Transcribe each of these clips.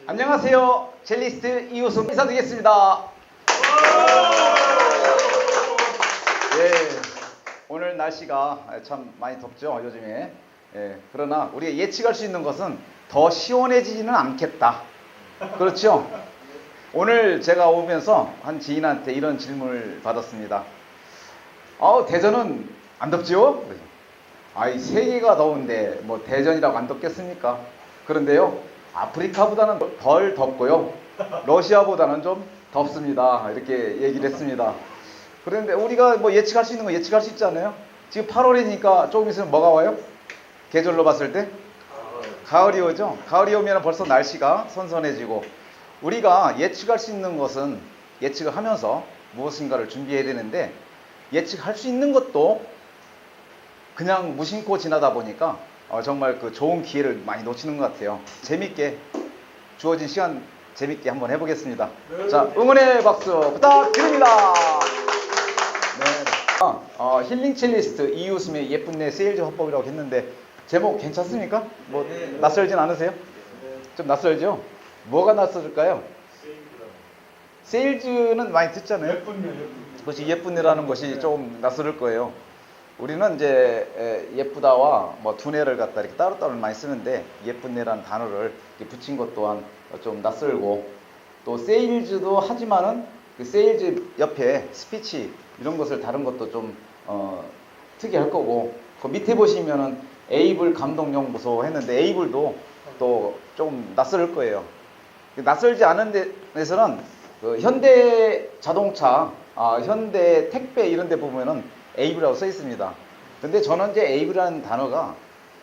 안녕하세요. 첼리스트 이우승 인사드리겠습니다. 예, 오늘 날씨가 참 많이 덥죠, 요즘에. 예, 그러나 우리가 예측할 수 있는 것은 더 시원해지지는 않겠다. 그렇죠? 오늘 제가 오면서 한 지인한테 이런 질문을 받았습니다. 대전은 안 덥죠? 아이, 세계가 더운데 뭐 대전이라고 안 덥겠습니까? 그런데요, 아프리카보다는 덜 덥고요, 러시아보다는 좀 덥습니다. 이렇게 얘기를 했습니다. 그런데 우리가 뭐 예측할 수 있는 거 예측할 수 있잖아요. 지금 8월이니까 조금 있으면 뭐가 와요? 계절로 봤을 때? 가을이 오죠. 가을이 오면 벌써 날씨가 선선해지고, 우리가 예측할 수 있는 것은 예측을 하면서 무엇인가를 준비해야 되는데, 예측할 수 있는 것도 그냥 무심코 지나다 보니까 정말 그 좋은 기회를 많이 놓치는 것 같아요. 재밌게 주어진 시간 재밌게 한번 해보겠습니다. 자, 응원의 박수 부탁드립니다. 네. 힐링 첼리스트 이웃음의 예쁜 내 세일즈 화법이라고 했는데 제목 괜찮습니까? 뭐 낯설진 않으세요? 좀 낯설죠? 뭐가 낯설까요? 세일즈는 많이 듣잖아요. 그것이 예쁜내라는 것이 조금 낯설을 거예요. 우리는 이제 예쁘다와 뭐 두뇌를 갖다 이렇게 따로따로 많이 쓰는데, 예쁜내라는 단어를 붙인 것 또한 좀 낯설고, 또 세일즈도 하지만은 그 세일즈 옆에 스피치 이런 것을 다른 것도 좀 특이할 거고, 그 밑에 보시면은 에이블 감독연구소 했는데 에이블도 또 좀 낯설 거예요. 낯설지 않은 데에서는 그 현대 자동차, 현대 택배 이런 데 보면은 에이블이라고 써 있습니다. 근데 저는 이제 에이블이라는 단어가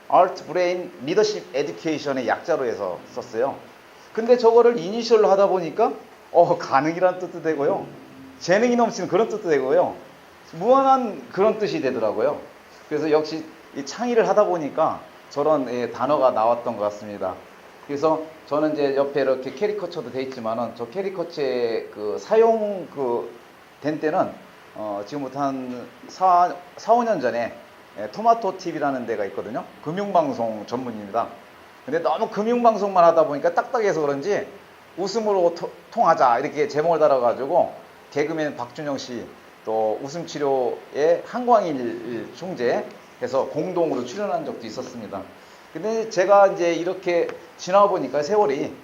Art Brain Leadership Education의 약자로 해서 썼어요. 근데 저거를 이니셜로 하다 보니까 가능이라는 뜻도 되고요, 재능이 넘치는 그런 뜻도 되고요, 무한한 그런 뜻이 되더라고요. 그래서 역시 이 창의를 하다 보니까 저런 단어가 나왔던 것 같습니다. 그래서 저는 이제 옆에 이렇게 캐리커처도 돼 있지만은, 저 캐리커처의 그 사용 된 때는 지금부터 한 4-5년 전에 토마토 TV라는 데가 있거든요. 금융방송 전문입니다. 근데 너무 금융방송만 하다 보니까 딱딱해서 그런지 웃음으로 통하자 이렇게 제목을 달아가지고, 개그맨 박준영 씨, 또 웃음치료의 한광일 총재 해서 공동으로 출연한 적도 있었습니다. 근데 제가 이제 이렇게 지나와 보니까 세월이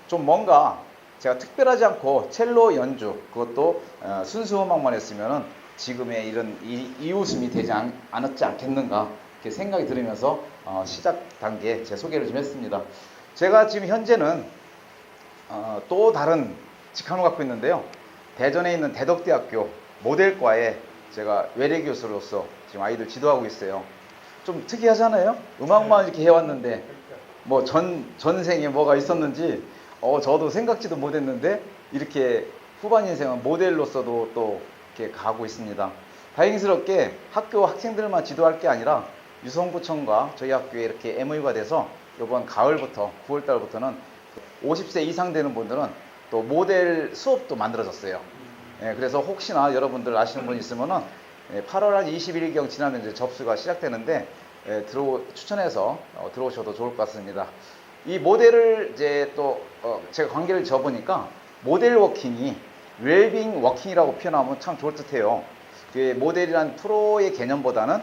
좀 뭔가 제가 특별하지 않고 첼로 연주, 그것도 순수 음악만 했으면은 지금의 이런 이웃음이 되지 않았지 않겠는가, 이렇게 생각이 들으면서 시작 단계에 제 소개를 좀 했습니다. 제가 지금 현재는 또 다른 직함을 갖고 있는데요. 대전에 있는 대덕대학교 모델과에 제가 외래 교수로서 지금 아이들 지도하고 있어요. 좀 특이하잖아요. 음악만 이렇게 해왔는데 뭐 전생에 뭐가 있었는지 저도 생각지도 못했는데, 이렇게 후반 인생은 모델로서도 또 이렇게 가고 있습니다. 다행스럽게 학교 학생들만 지도할 게 아니라 유성구청과 저희 학교에 이렇게 MOU가 돼서 이번 가을부터 9월달부터는 50세 이상 되는 분들은 또 모델 수업도 만들어졌어요. 그래서 혹시나 여러분들 아시는 분 있으면은 8월 한 20일경 지나면 이제 접수가 시작되는데 추천해서 들어오셔도 좋을 것 같습니다. 이 모델을 이제 또 제가 관계를 지어보니까 모델 워킹이 웰빙 워킹이라고 표현하면 참 좋을 듯해요. 그 모델이란 프로의 개념보다는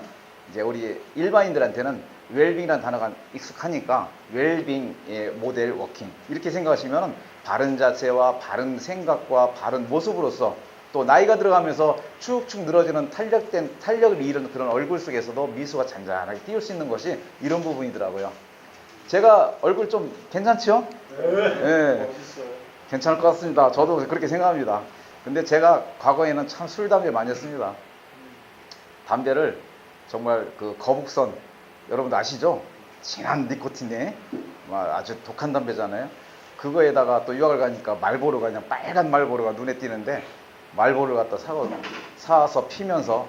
이제 우리 일반인들한테는 웰빙이라는 단어가 익숙하니까 웰빙의 모델 워킹 이렇게 생각하시면 바른 자세와 바른 생각과 바른 모습으로서, 또 나이가 들어가면서 축축 늘어지는 탄력을 잃은 그런 얼굴 속에서도 미소가 잔잔하게 띄울 수 있는 것이 이런 부분이더라고요. 제가 얼굴 좀 괜찮죠? 네. 괜찮을 것 같습니다. 저도 그렇게 생각합니다. 근데 제가 과거에는 참 술, 담배 많이 했습니다. 담배를 정말 그 거북선, 여러분도 아시죠? 진한 니코틴에 아주 독한 담배잖아요. 그거에다가 또 유학을 가니까 말보로가, 그냥 빨간 말보로가 눈에 띄는데, 말보로를 갖다 사서 피면서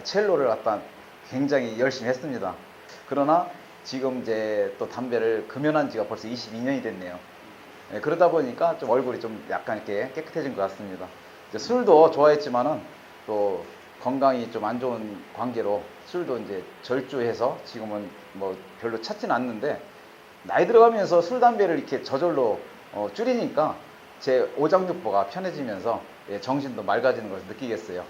첼로를 갖다 굉장히 열심히 했습니다. 그러나 지금 이제 또 담배를 금연한 지가 벌써 22년이 됐네요. 그러다 보니까 좀 얼굴이 좀 약간 이렇게 깨끗해진 것 같습니다. 이제 술도 좋아했지만은 또 건강이 좀 안 좋은 관계로 술도 이제 절주해서 지금은 뭐 별로 찾지는 않는데, 나이 들어가면서 술, 담배를 이렇게 저절로 줄이니까 제 오장육부가 편해지면서 정신도 맑아지는 것을 느끼겠어요.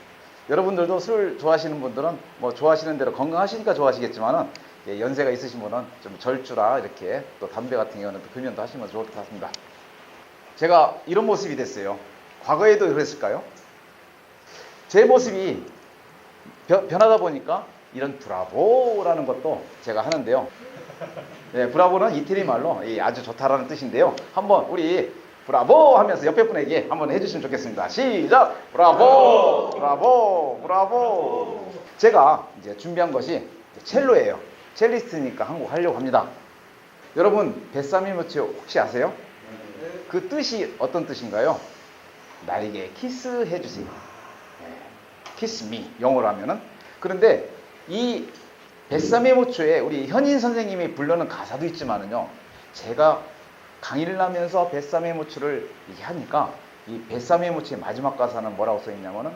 여러분들도 술 좋아하시는 분들은 뭐 좋아하시는 대로 건강하시니까 좋아하시겠지만은 연세가 있으신 분은 좀 절주라 이렇게 또 담배 같은 경우는 또 금연도 하시면 좋을 것 같습니다. 제가 이런 모습이 됐어요. 과거에도 그랬을까요? 제 모습이 변하다 보니까 이런 브라보라는 것도 제가 하는데요. 네, 브라보는 이태리 말로 아주 좋다라는 뜻인데요. 한번 우리 브라보 하면서 옆에 분에게 한번 해주시면 좋겠습니다. 시작! 브라보! 브라보! 브라보! 제가 이제 준비한 것이 첼로예요. 첼리스트니까 한 곡 하려고 합니다. 여러분, 뱃사미 모츠 혹시 아세요? 그 뜻이 어떤 뜻인가요? 나에게 키스해주세요. 키스 미, 영어로 하면은. 그런데 이 뱃사미 모츠에 우리 현인 선생님이 부르는 가사도 있지만은요, 제가 강의를 하면서 뱃사미 모츠를 이렇게 하니까 이 뱃사미 모츠의 마지막 가사는 뭐라고 써있냐면은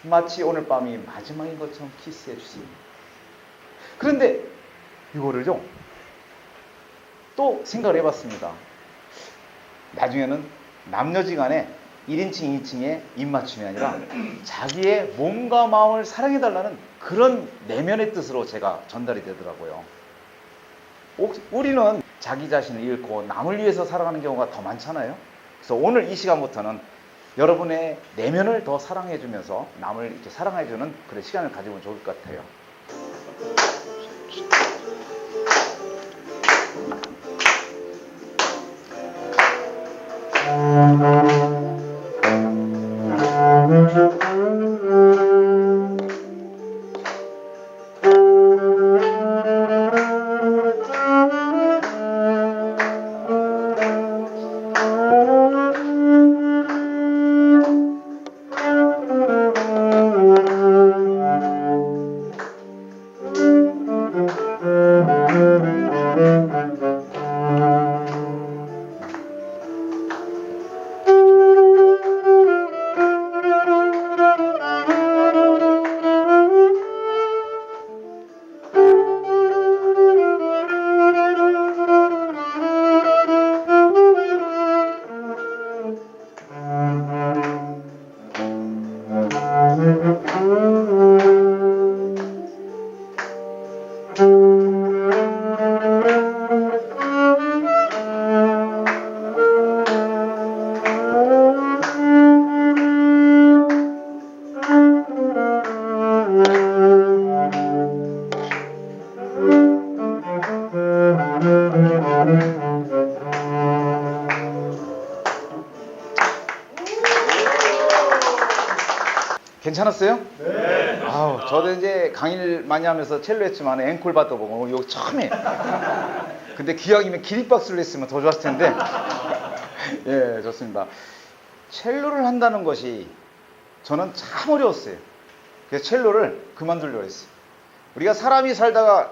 마치 오늘 밤이 마지막인 것처럼 키스해주세요. 그런데 이거를요 또 생각을 해봤습니다. 나중에는 남녀지간에 1인칭 2인칭의 입맞춤이 아니라 자기의 몸과 마음을 사랑해달라는 그런 내면의 뜻으로 제가 전달이 되더라고요. 우리는 자기 자신을 잃고 남을 위해서 살아가는 경우가 더 많잖아요. 그래서 오늘 이 시간부터는 여러분의 내면을 더 사랑해주면서 남을 이렇게 사랑해주는 그런 시간을 가지면 좋을 것 같아요. 괜찮았어요? 네. 아우, 저도 이제 강의를 많이 하면서 첼로 했지만 앵콜 받다 보면 이거 처음에. 근데 기왕이면 기립박수를 했으면 더 좋았을 텐데. 예, 좋습니다. 첼로를 한다는 것이 저는 참 어려웠어요. 그래서 첼로를 그만두려고 했어요. 우리가 사람이 살다가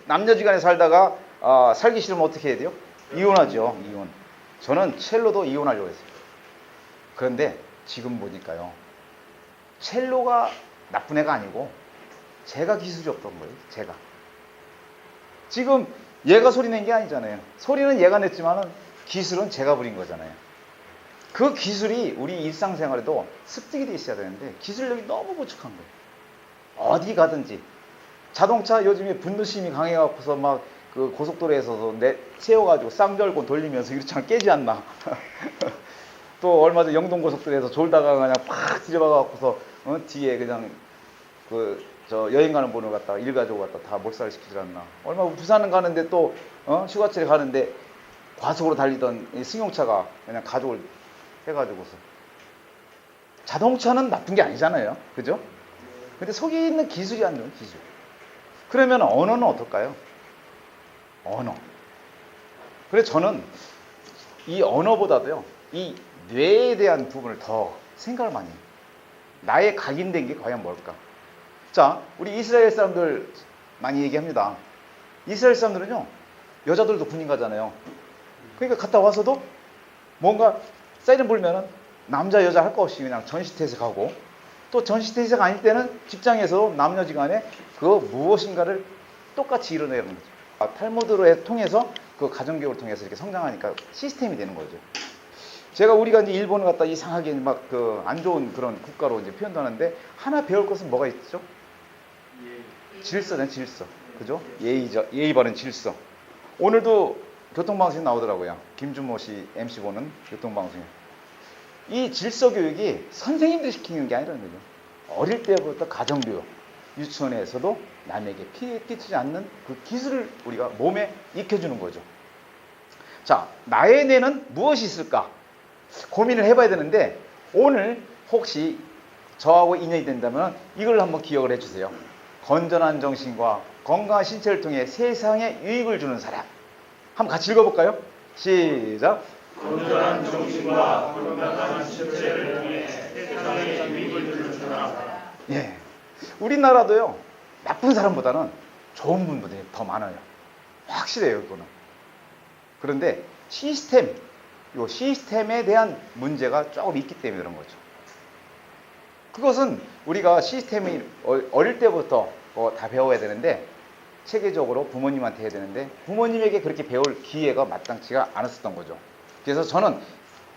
남녀지간에 살다가 살기 싫으면 어떻게 해야 돼요? 이혼하죠. 이혼. 저는 첼로도 이혼하려고 했어요. 그런데 지금 보니까요, 첼로가 나쁜 애가 아니고 제가 기술이 없던 거예요. 제가 지금 얘가 소리 낸 게 아니잖아요. 소리는 얘가 냈지만은 기술은 제가 부린 거잖아요. 그 기술이 우리 일상생활에도 습득이 돼 있어야 되는데 기술력이 너무 부족한 거예요. 어디 가든지 자동차 요즘에 분노심이 강해갖고서 막 그 고속도로에서도 세워가지고 쌍절곤 돌리면서 유리창 깨지 않나. 또 얼마 전 영동고속도로에서 졸다가 그냥 팍 뒤집어갖고서 뒤에 그냥 저 여행 가는 분을 갖다가 일가족을 갖다 다 몰살을 시키지 않나. 얼마 부산은 가는데 또 휴가철에 가는데 과속으로 달리던 이 승용차가 그냥 가족을 해가지고서. 자동차는 나쁜 게 아니잖아요, 그죠? 근데 속에 있는 기술이 안 좋은 기술. 그러면 언어는 어떨까요? 언어. 그래서 저는 이 언어보다도요, 이 뇌에 대한 부분을 더 생각을 많이 해요. 나의 각인된 게 과연 뭘까? 자, 우리 이스라엘 사람들 많이 얘기합니다. 이스라엘 사람들은요, 여자들도 군인 가잖아요. 그러니까 갔다 와서도 뭔가 사이렌 불면은 남자 여자 할 거 없이 그냥 전시태세 가고, 또 전시태세가 아닐 때는 직장에서 남녀지간에 그 무엇인가를 똑같이 이뤄내는 거죠. 탈무드를 통해서 그 가정교육을 통해서 이렇게 성장하니까 시스템이 되는 거죠. 제가 우리가 이제 일본을 갖다 이상하게 막 그 안 좋은 그런 국가로 이제 표현도 하는데 하나 배울 것은 뭐가 있죠? 질서네, 질서. 그죠? 예의 바른 질서. 오늘도 교통방송에 나오더라고요. 김준모 씨 MC 보는 교통방송에. 이 질서 교육이 선생님들이 시키는 게 아니라는 거죠. 어릴 때부터 가정교육, 유치원에서도 남에게 피해 끼치지 않는 그 기술을 우리가 몸에 익혀주는 거죠. 자, 나의 뇌는 무엇이 있을까? 고민을 해봐야 되는데 오늘 혹시 저하고 인연이 된다면 이걸 한번 기억을 해주세요. 건전한 정신과 건강한 신체를 통해 세상에 유익을 주는 사람. 한번 같이 읽어볼까요? 시작. 건전한 정신과 건강한 신체를 통해 세상에 유익을 주는 사람. 예, 우리나라도요 나쁜 사람보다는 좋은 분들이 더 많아요. 확실해요, 그거는. 그런데 요 시스템에 대한 문제가 조금 있기 때문에 그런 거죠. 그것은 우리가 시스템이 어릴 때부터 다 배워야 되는데 체계적으로 부모님한테 해야 되는데 부모님에게 그렇게 배울 기회가 마땅치가 않았었던 거죠. 그래서 저는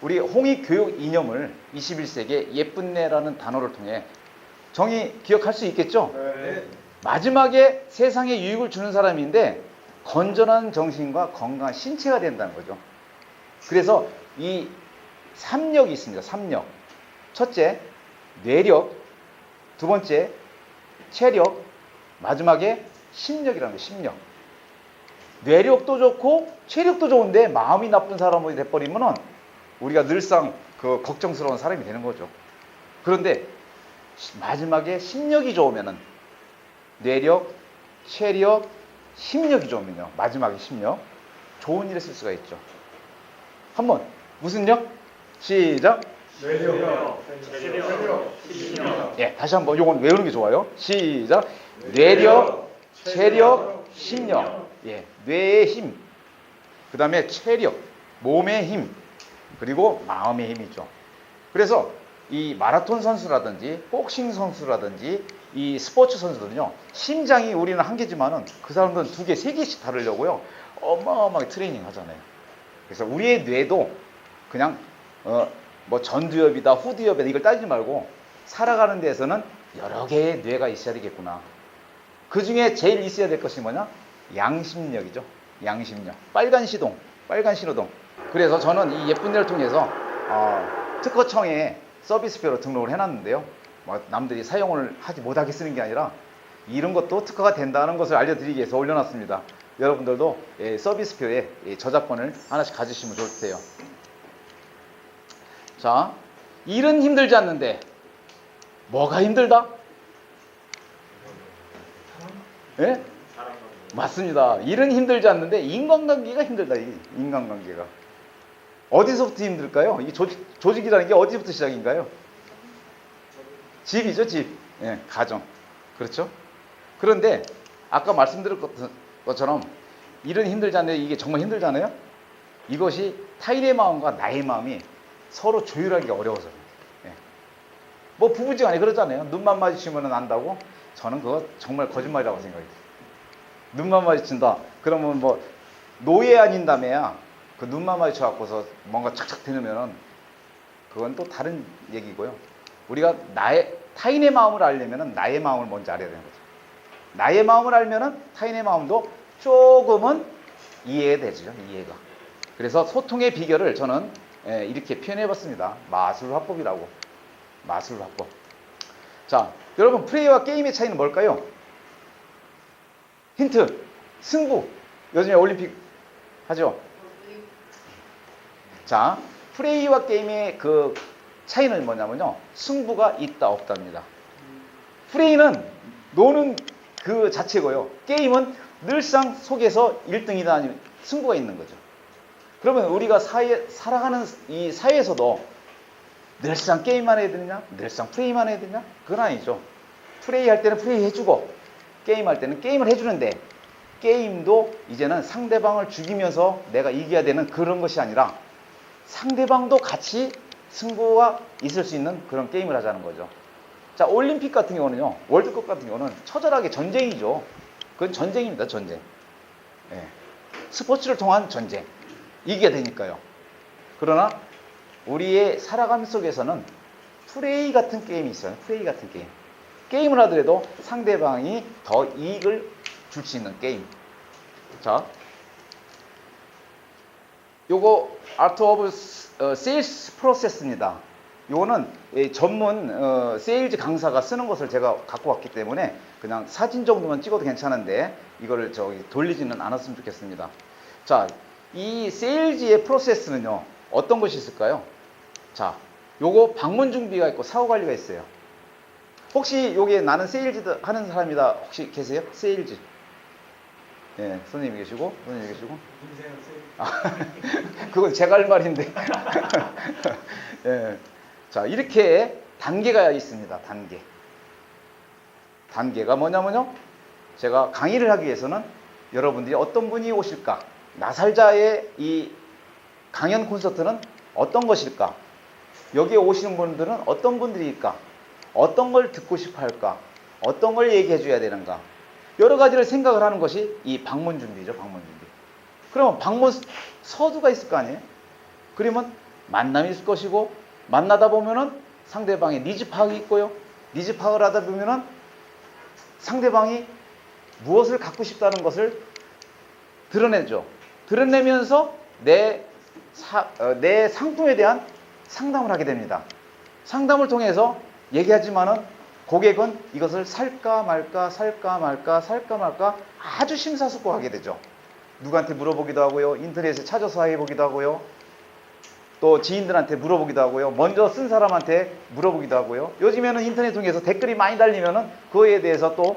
우리 홍익 교육 이념을 21세기의 예쁜내라는 단어를 통해 정의 기억할 수 있겠죠? 네. 마지막에 세상에 유익을 주는 사람인데 건전한 정신과 건강한 신체가 된다는 거죠. 그래서 이 3력이 있습니다. 3력. 첫째, 뇌력. 두 번째, 체력. 마지막에 심력이라는 거예요. 심력. 뇌력도 좋고 체력도 좋은데 마음이 나쁜 사람이 돼버리면 우리가 늘상 그 걱정스러운 사람이 되는 거죠. 그런데 마지막에 심력이 좋으면은 뇌력, 체력, 심력이 좋으면요. 마지막에 심력. 좋은 일에 쓸 수가 있죠. 한번 무슨 력? 시작. 뇌력, 체력, 심력. 예, 다시 한번 요건 외우는 게 좋아요. 시작. 뇌력, 체력, 심력. 예, 뇌의 힘. 그 다음에 체력, 몸의 힘. 그리고 마음의 힘이죠. 그래서 이 마라톤 선수라든지 복싱 선수라든지 이 스포츠 선수들은요, 심장이 우리는 한 개지만은 그 사람들은 두 개, 세 개씩 다르려고요 어마어마하게 트레이닝 하잖아요. 그래서 우리의 뇌도 그냥 뭐 전두엽이다 후두엽이다 이걸 따지지 말고 살아가는 데에서는 여러 개의 뇌가 있어야 되겠구나. 그 중에 제일 있어야 될 것이 뭐냐? 양심력이죠. 양심력. 빨간 시동, 빨간 신호등. 그래서 저는 이 예쁜 뇌를 통해서 특허청에 서비스표로 등록을 해놨는데요. 뭐 남들이 사용을 하지 못하게 쓰는 게 아니라 이런 것도 특허가 된다는 것을 알려드리기 위해서 올려놨습니다. 여러분들도 서비스표에 저작권을 하나씩 가지시면 좋을 테요. 자, 일은 힘들지 않는데 뭐가 힘들다? 예? 맞습니다. 일은 힘들지 않는데 인간관계가 힘들다. 이 인간관계가. 어디서부터 힘들까요? 이 조직이라는 게 어디서부터 시작인가요? 집이죠, 집. 예, 가정. 그렇죠? 그런데 아까 말씀드린 것처럼 일은 힘들지 않는데 이게 정말 힘들잖아요? 이것이 타인의 마음과 나의 마음이 서로 조율하기가 어려워서. 예. 뭐 부부지간에 그러잖아요. 눈만 마주치면 안다고? 저는 그거 정말 거짓말이라고 생각해요. 눈만 마주친다. 그러면 뭐 노예 아닌다며야 그 눈만 마주쳐갖고서 뭔가 착착 대놓으면은 그건 또 다른 얘기고요. 우리가 타인의 마음을 알려면은 나의 마음을 먼저 알아야 되는 거죠. 나의 마음을 알면은 타인의 마음도 조금은 이해되죠. 이해가. 그래서 소통의 비결을 저는 이렇게 표현해봤습니다. 마술화법이라고. 마술화법. 자, 여러분 플레이와 게임의 차이는 뭘까요? 힌트. 승부. 요즘에 올림픽 하죠? 자, 플레이와 게임의 그 차이는 뭐냐면요. 승부가 있다 없답니다. 플레이는 노는 그 자체고요. 게임은 늘상 속에서 1등이다 아니면 승부가 있는 거죠. 그러면 우리가 살아가는 이 사회에서도 늘상 게임만 해야 되느냐? 늘상 플레이만 해야 되느냐? 그건 아니죠. 플레이할 때는 플레이 해주고 게임할 때는 게임을 해주는데 게임도 이제는 상대방을 죽이면서 내가 이겨야 되는 그런 것이 아니라 상대방도 같이 승부가 있을 수 있는 그런 게임을 하자는 거죠. 자, 올림픽 같은 경우는요, 월드컵 같은 경우는 처절하게 전쟁이죠. 그건 전쟁입니다, 전쟁. 예. 스포츠를 통한 전쟁. 이겨야 되니까요. 그러나 우리의 살아감 속에서는 프레이 같은 게임이 있어요. 프레이 같은 게임. 게임을 하더라도 상대방이 더 이익을 줄 수 있는 게임. 자, 요거 Art of Sales Process입니다. 요거는 전문 세일즈 강사가 쓰는 것을 제가 갖고 왔기 때문에 그냥 사진 정도만 찍어도 괜찮은데 이거를 저기 돌리지는 않았으면 좋겠습니다. 자, 이 세일즈의 프로세스는요, 어떤 것이 있을까요? 자, 요거 방문 준비가 있고 사후 관리가 있어요. 혹시 여기에 나는 세일즈 하는 사람이다 혹시 계세요? 세일즈. 예, 선생님이 계시고, 선생님이 계시고. 아, 그건 제가 할 말인데. 예. 자, 이렇게 단계가 있습니다. 단계. 단계가 뭐냐면요. 제가 강의를 하기 위해서는 여러분들이 어떤 분이 오실까? 나살자의 이 강연 콘서트는 어떤 것일까? 여기에 오시는 분들은 어떤 분들일까? 어떤 걸 듣고 싶어 할까? 어떤 걸 얘기해 줘야 되는가? 여러 가지를 생각을 하는 것이 이 방문 준비죠. 방문 준비. 그러면 방문 서두가 있을 거 아니에요? 그러면 만남이 있을 것이고, 만나다 보면은 상대방의 니즈 파악이 있고요. 니즈 파악을 하다 보면은 상대방이 무엇을 갖고 싶다는 것을 드러내죠. 드러내면서 내 상품에 대한 상담을 하게 됩니다. 상담을 통해서 얘기하지만은 고객은 이것을 살까 말까 살까 말까 살까 말까 아주 심사숙고하게 되죠. 누구한테 물어보기도 하고요. 인터넷에 찾아서 해보기도 하고요. 또 지인들한테 물어보기도 하고요. 먼저 쓴 사람한테 물어보기도 하고요. 요즘에는 인터넷 통해서 댓글이 많이 달리면은 그거에 대해서 또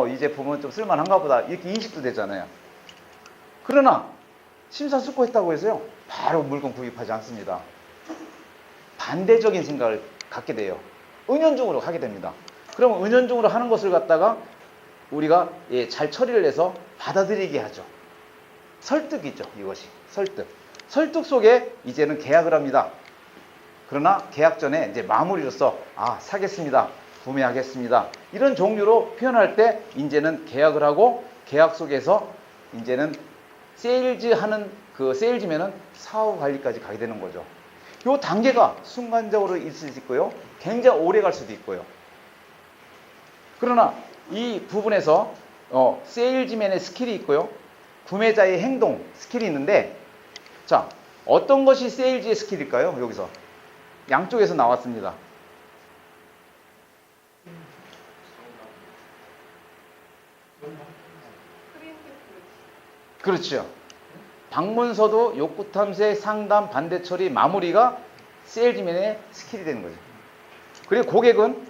이 제품은 좀 쓸만한가 보다 이렇게 인식도 되잖아요. 그러나 심사숙고했다고 해서요 바로 물건 구입하지 않습니다. 반대적인 생각을 갖게 돼요. 은연중으로 하게 됩니다. 그러면 은연중으로 하는 것을 갖다가 우리가 잘 처리를 해서 받아들이게 하죠. 설득이죠. 이것이 설득. 설득 속에 이제는 계약을 합니다. 그러나 계약 전에 이제 마무리로서 사겠습니다. 구매하겠습니다. 이런 종류로 표현할 때 이제는 계약을 하고 계약 속에서 이제는 세일즈 하는 그 세일즈면은 사후 관리까지 가게 되는 거죠. 이 단계가 순간적으로 있을 수 있고요. 굉장히 오래 갈 수도 있고요. 그러나 이 부분에서 세일즈맨의 스킬이 있고요. 구매자의 행동 스킬이 있는데, 자, 어떤 것이 세일즈의 스킬일까요? 여기서 양쪽에서 나왔습니다. 그렇죠. 방문서도 욕구 탐색, 상담, 반대 처리, 마무리가 세일즈맨의 스킬이 되는 거죠. 그리고 고객은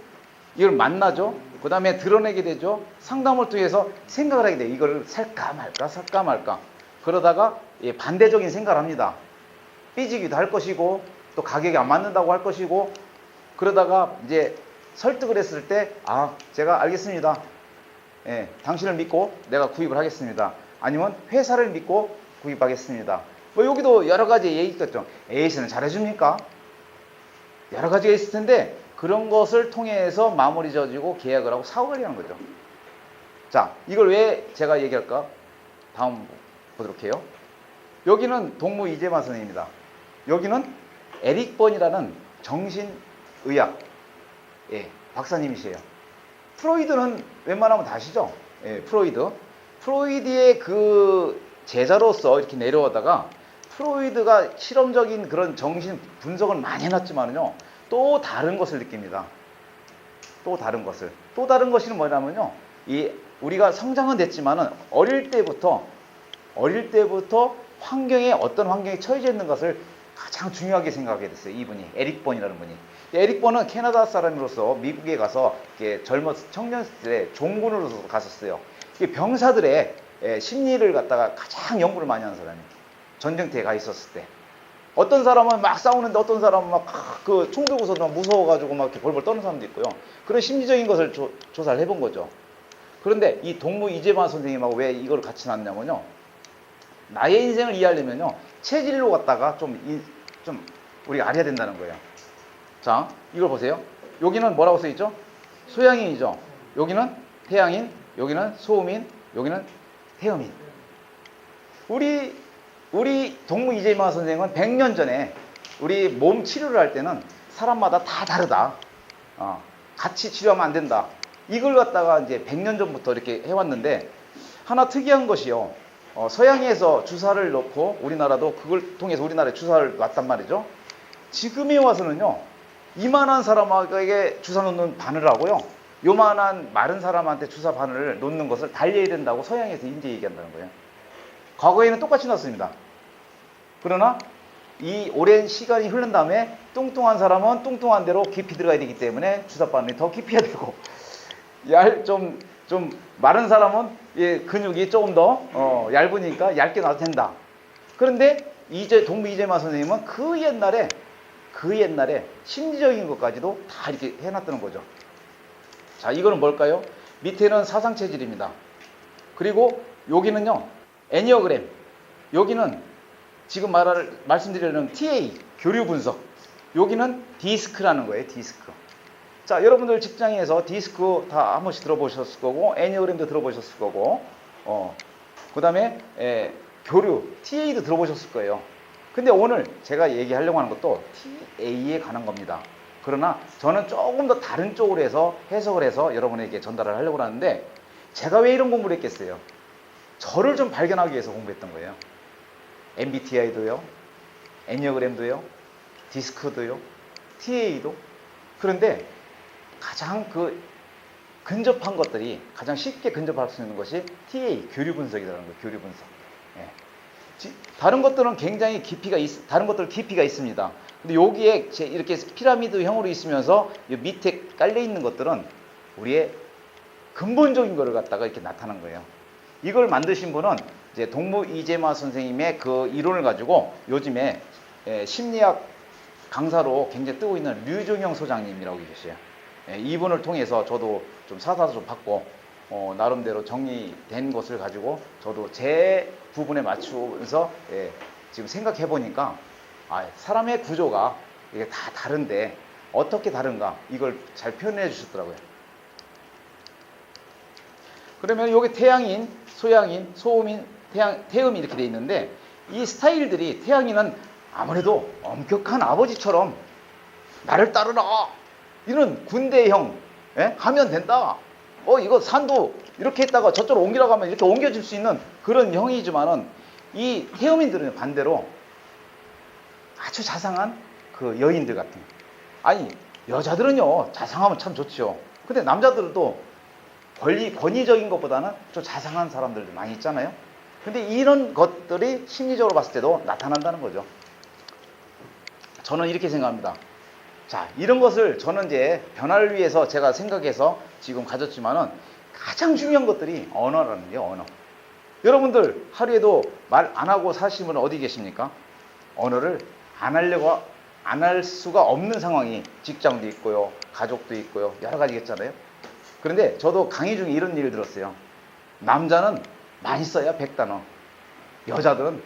이걸 만나죠. 그 다음에 드러내게 되죠. 상담을 통해서 생각을 하게 돼요. 이걸 살까 말까 살까 말까. 그러다가 반대적인 생각을 합니다. 삐지기도 할 것이고 또 가격이 안 맞는다고 할 것이고, 그러다가 이제 설득을 했을 때 제가 알겠습니다. 당신을 믿고 내가 구입을 하겠습니다. 아니면 회사를 믿고 구입하겠습니다. 뭐 여기도 여러 가지 얘기가 있죠. A씨는 잘해줍니까? 여러 가지가 있을 텐데 그런 것을 통해서 마무리 져지고 계약을 하고 사후 관리하는 거죠. 자, 이걸 왜 제가 얘기할까? 다음 보도록 해요. 여기는 동무 이재만 선생님입니다. 여기는 에릭 번이라는 정신의학 박사님이세요. 프로이드는 웬만하면 다 아시죠? 프로이드의 그 제자로서 이렇게 내려오다가 프로이드가 실험적인 그런 정신 분석을 많이 해놨지만요, 또 다른 것을 느낍니다. 또 다른 것을. 또 다른 것이 뭐냐면요, 우리가 성장은 됐지만은 어릴 때부터 환경에 어떤 환경에 처해져 있는 것을 가장 중요하게 생각하게 됐어요. 이분이 에릭 번이라는 분이. 에릭 번은 캐나다 사람으로서 미국에 가서 청년 시절에 종군으로서 갔었어요. 병사들의 심리를 갖다가 가장 연구를 많이 하는 사람이에요. 전쟁터에 가 있었을 때. 어떤 사람은 막 싸우는데 어떤 사람은 막 그 총 들고서 막 무서워가지고 막 이렇게 벌벌 떠는 사람도 있고요. 그런 심리적인 것을 조사를 해본 거죠. 그런데 이 동무 이재만 선생님하고 왜 이걸 같이 놨냐면요, 나의 인생을 이해하려면요, 체질로 갖다가 좀 우리가 알아야 된다는 거예요. 자, 이걸 보세요. 여기는 뭐라고 써있죠? 소양인이죠. 여기는 태양인, 여기는 소음인, 여기는 태음인. 우리 동무 이재만 선생은 100년 전에 우리 몸 치료를 할 때는 사람마다 다 다르다. 같이 치료하면 안 된다. 이걸 갖다가 이제 100년 전부터 이렇게 해왔는데, 하나 특이한 것이요. 서양에서 주사를 놓고 우리나라도 그걸 통해서 우리나라에 주사를 놨단 말이죠. 지금에 와서는요, 이만한 사람에게 주사 놓는 바늘 하고요, 요만한 마른 사람한테 주사 바늘을 놓는 것을 달려야 된다고 서양에서 이제 얘기한다는 거예요. 과거에는 똑같이 놨습니다. 그러나 이 오랜 시간이 흐른 다음에 뚱뚱한 사람은 뚱뚱한 대로 깊이 들어가야 되기 때문에 주사 바늘이 더 깊이 해야 되고, 좀 마른 사람은 근육이 조금 더 얇으니까 얇게 놔도 된다. 그런데 동무 이재만 선생님은 그 옛날에 심리적인 것까지도 다 이렇게 해놨다는 거죠. 자, 이거는 뭘까요? 밑에는 사상체질입니다. 그리고 여기는요, 애니어그램. 여기는 지금 말씀드리려는 TA, 교류 분석. 여기는 디스크라는 거예요, 디스크. 자, 여러분들 직장에서 디스크 다 한 번씩 들어보셨을 거고, 애니어그램도 들어보셨을 거고, 그 다음에 교류, TA도 들어보셨을 거예요. 근데 오늘 제가 얘기하려고 하는 것도 TA에 관한 겁니다. 그러나 저는 조금 더 다른 쪽으로 해서 해석을 해서 여러분에게 전달을 하려고 하는데, 제가 왜 이런 공부를 했겠어요? 저를 좀 발견하기 위해서 공부했던 거예요. MBTI도요, 애니어그램도요, 디스크도요, TA도. 그런데 가장 근접한 것들이, 가장 쉽게 근접할 수 있는 것이 TA, 교류 분석이라는 거예요. 교류 분석. 다른 것들은 굉장히 깊이가 있습니다. 근데 여기에 이렇게 피라미드형으로 있으면서 밑에 깔려 있는 것들은 우리의 근본적인 거를 갖다가 이렇게 나타난 거예요. 이걸 만드신 분은 이제 동무 이재마 선생님의 그 이론을 가지고 요즘에 심리학 강사로 굉장히 뜨고 있는 류종영 소장님이라고 계세요. 이분을 통해서 저도 좀 사사도 좀 받고, 나름대로 정리된 것을 가지고 저도 제 부분에 맞추면서 지금 생각해 보니까, 사람의 구조가 이게 다 다른데 어떻게 다른가, 이걸 잘 표현해 주셨더라고요. 그러면 여기 태양인, 소양인, 소음인, 태음이 이렇게 돼 있는데, 이 스타일들이, 태양인은 아무래도 엄격한 아버지처럼 나를 따르라, 이런 군대형, 하면 된다, 이거 산도 이렇게 했다가 저쪽으로 옮기라고 하면 이렇게 옮겨질 수 있는 그런 형이지만은, 이 태음인들은 반대로 아주 자상한 그 여인들 같은. 아니, 여자들은요 자상하면 참 좋죠. 근데 남자들도 권위적인 것보다는 좀 자상한 사람들도 많이 있잖아요. 근데 이런 것들이 심리적으로 봤을 때도 나타난다는 거죠. 저는 이렇게 생각합니다. 자, 이런 것을 저는 이제 변화를 위해서 제가 생각해서 지금 가졌지만은, 가장 중요한 것들이 언어라는 게, 언어. 여러분들 하루에도 말 안 하고 사시는 분은 어디 계십니까? 언어를 안 할 수가 없는 상황이 직장도 있고요, 가족도 있고요, 여러 가지겠잖아요. 그런데 저도 강의 중에 이런 얘기를 들었어요. 남자는 많이 써야 100단어, 여자들은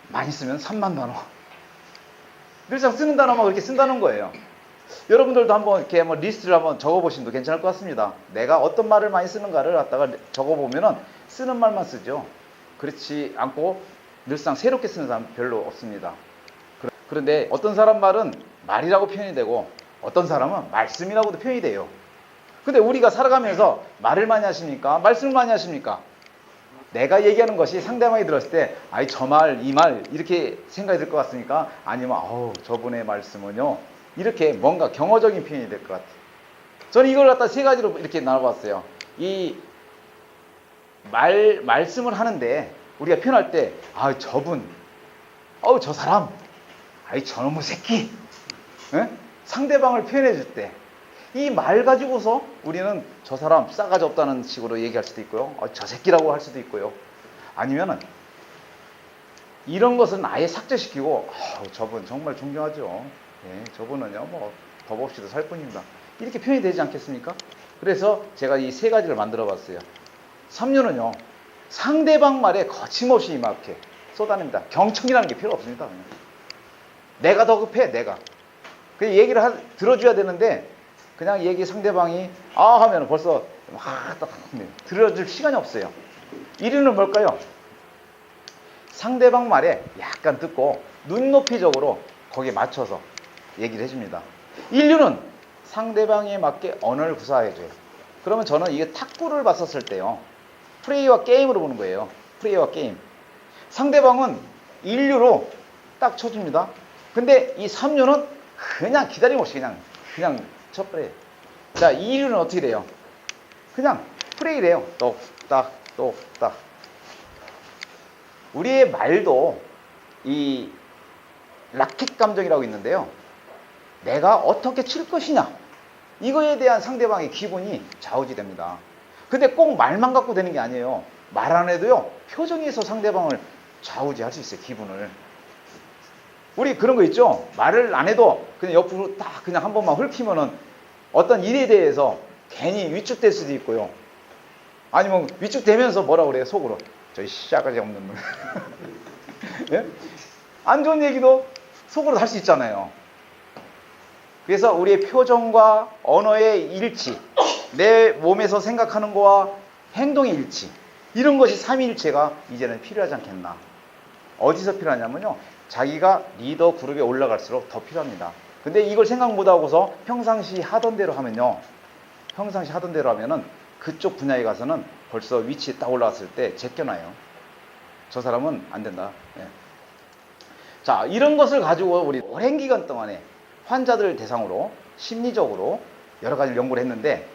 많이 쓰면 3만 단어. 늘상 쓰는 단어만 그렇게 쓴다는 거예요. 여러분들도 한번 이렇게 리스트를 한번 적어보시면 괜찮을 것 같습니다. 내가 어떤 말을 많이 쓰는가를 갖다가 적어보면은 쓰는 말만 쓰죠. 그렇지 않고 늘상 새롭게 쓰는 사람 별로 없습니다. 그런데 어떤 사람 말은 말이라고 표현이 되고, 어떤 사람은 말씀이라고도 표현이 돼요. 근데 우리가 살아가면서 말을 많이 하십니까? 말씀을 많이 하십니까? 내가 얘기하는 것이 상대방이 들었을 때, 저 말, 이 말, 이렇게 생각이 들 것 같습니까? 아니면, 저분의 말씀은요, 이렇게 뭔가 경어적인 표현이 될 것 같아요. 저는 이걸 갖다 세 가지로 이렇게 나눠봤어요. 이 말씀을 하는데 우리가 표현할 때, 저분, 저 사람, 저놈의 새끼, 상대방을 표현해 줄 때, 이 말 가지고서 우리는 저 사람 싸가지 없다는 식으로 얘기할 수도 있고요, 저 새끼라고 할 수도 있고요, 아니면은 이런 것은 아예 삭제시키고, 저분 정말 존경하죠. 저분은요, 법 없이도 살 뿐입니다, 이렇게 표현이 되지 않겠습니까? 그래서 제가 이 세 가지를 만들어 봤어요. 삼류는요, 상대방 말에 거침없이 이렇게 쏟아냅니다. 경청이라는 게 필요 없습니다. 그냥. 내가 더 급해, 내가. 그 얘기를 들어줘야 되는데, 그냥 얘기 상대방이 하면 벌써 들어줄 시간이 없어요. 1위는 뭘까요? 상대방 말에 약간 듣고 눈높이적으로 거기에 맞춰서 얘기를 해줍니다. 인류는 상대방에 맞게 언어를 구사해줘요. 그러면 저는 이게 탁구를 봤었을 때요. 플레이와 게임으로 보는 거예요. 플레이와 게임. 상대방은 인류로 딱 쳐줍니다. 근데 이 3류는 그냥 기다림없이 그냥 쳐버려요. 자, 이 2류는 어떻게 돼요? 그냥 플레이를 해요. 똑딱 똑딱. 우리의 말도 이 라켓 감정이라고 있는데요. 내가 어떻게 칠 것이냐, 이거에 대한 상대방의 기분이 좌우지됩니다. 근데 꼭 말만 갖고 되는 게 아니에요. 말 안 해도요, 표정에서 상대방을 좌우지할 수 있어요. 기분을. 우리 그런 거 있죠. 말을 안 해도 그냥 옆으로 딱 그냥 한 번만 훑히면은 어떤 일에 대해서 괜히 위축될 수도 있고요. 아니면 위축되면서 뭐라 그래요, 속으로. 저희 씨앗까지 없는 분. 예? 안 좋은 얘기도 속으로 할 수 있잖아요. 그래서 우리의 표정과 언어의 일치, 내 몸에서 생각하는 거와 행동의 일치, 이런 것이 삼위일체가 이제는 필요하지 않겠나. 어디서 필요하냐면요, 자기가 리더 그룹에 올라갈수록 더 필요합니다. 근데 이걸 생각 못하고서 평상시 하던 대로 하면요, 평상시 하던 대로 하면은 그쪽 분야에 가서는 벌써 위치에 딱 올라왔을 때 제껴놔요. 저 사람은 안 된다. 예. 자, 이런 것을 가지고 우리 오랜 기간 동안에 환자들 대상으로 심리적으로 여러 가지 연구를 했는데,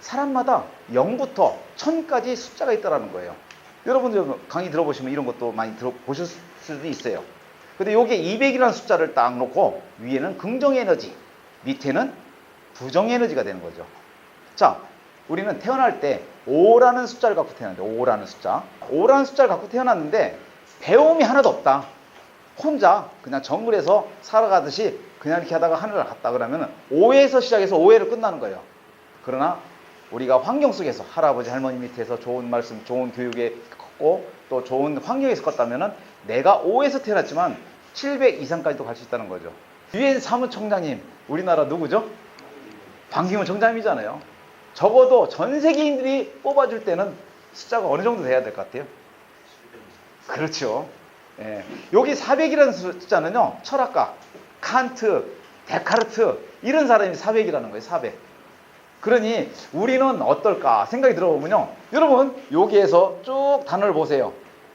사람마다 0부터 1000까지 숫자가 있다는 거예요. 여러분들 강의 들어보시면 이런 것도 많이 들어보실 수도 있어요. 근데 여기에 200이라는 숫자를 딱 놓고 위에는 긍정 에너지, 밑에는 부정 에너지가 되는 거죠. 자, 우리는 태어날 때 5라는 숫자를 갖고 태어났는데, 5라는 숫자. 5라는 숫자를 갖고 태어났는데 배움이 하나도 없다. 혼자 그냥 정글에서 살아가듯이 그냥 이렇게 하다가 하늘을 갔다 그러면 5에서 시작해서 5회를 끝나는 거예요. 그러나 우리가 환경 속에서 할아버지 할머니 밑에서 좋은 말씀, 좋은 교육에 컸고 또 좋은 환경에서 컸다면 내가 5에서 태어났지만 700 이상까지도 갈 수 있다는 거죠. 유엔 사무총장님, 우리나라 누구죠? 반기문 총장님이잖아요. 적어도 전 세계인들이 뽑아줄 때는 숫자가 어느 정도 돼야 될 것 같아요? 그렇죠. 예. 여기 400이라는 숫자는요, 철학가, 칸트, 데카르트, 이런 사람이 400이라는 거예요, 400. 그러니 우리는 어떨까 생각이 들어보면요, 여러분 여기에서 쭉 단어를 보세요.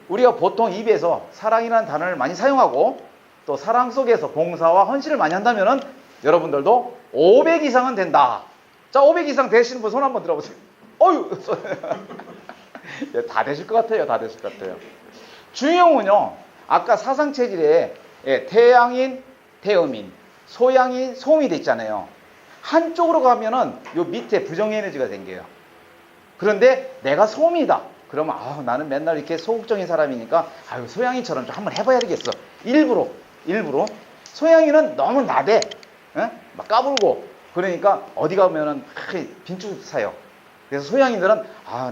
우리가 보통 입에서 사랑이라는 단어를 많이 사용하고 또 사랑 속에서 봉사와 헌신을 많이 한다면은 여러분들도 500 이상은 된다. 자, 500 이상 되시는 분 손 한번 들어보세요. 어휴, 다 되실 것 같아요. 다 되실 것 같아요. 중용은요, 아까 사상체질에 태양인, 태음인, 소양인, 소음이 돼 있잖아요. 한쪽으로 가면은 요 밑에 부정 에너지가 생겨요. 그런데 내가 소음이다. 그러면 나는 맨날 이렇게 소극적인 사람이니까 소양이처럼 좀 한번 해봐야 되겠어. 일부러. 소양이는 너무 나대. 막 까불고. 그러니까 어디 가면은 빈축 사요. 그래서 소양이들은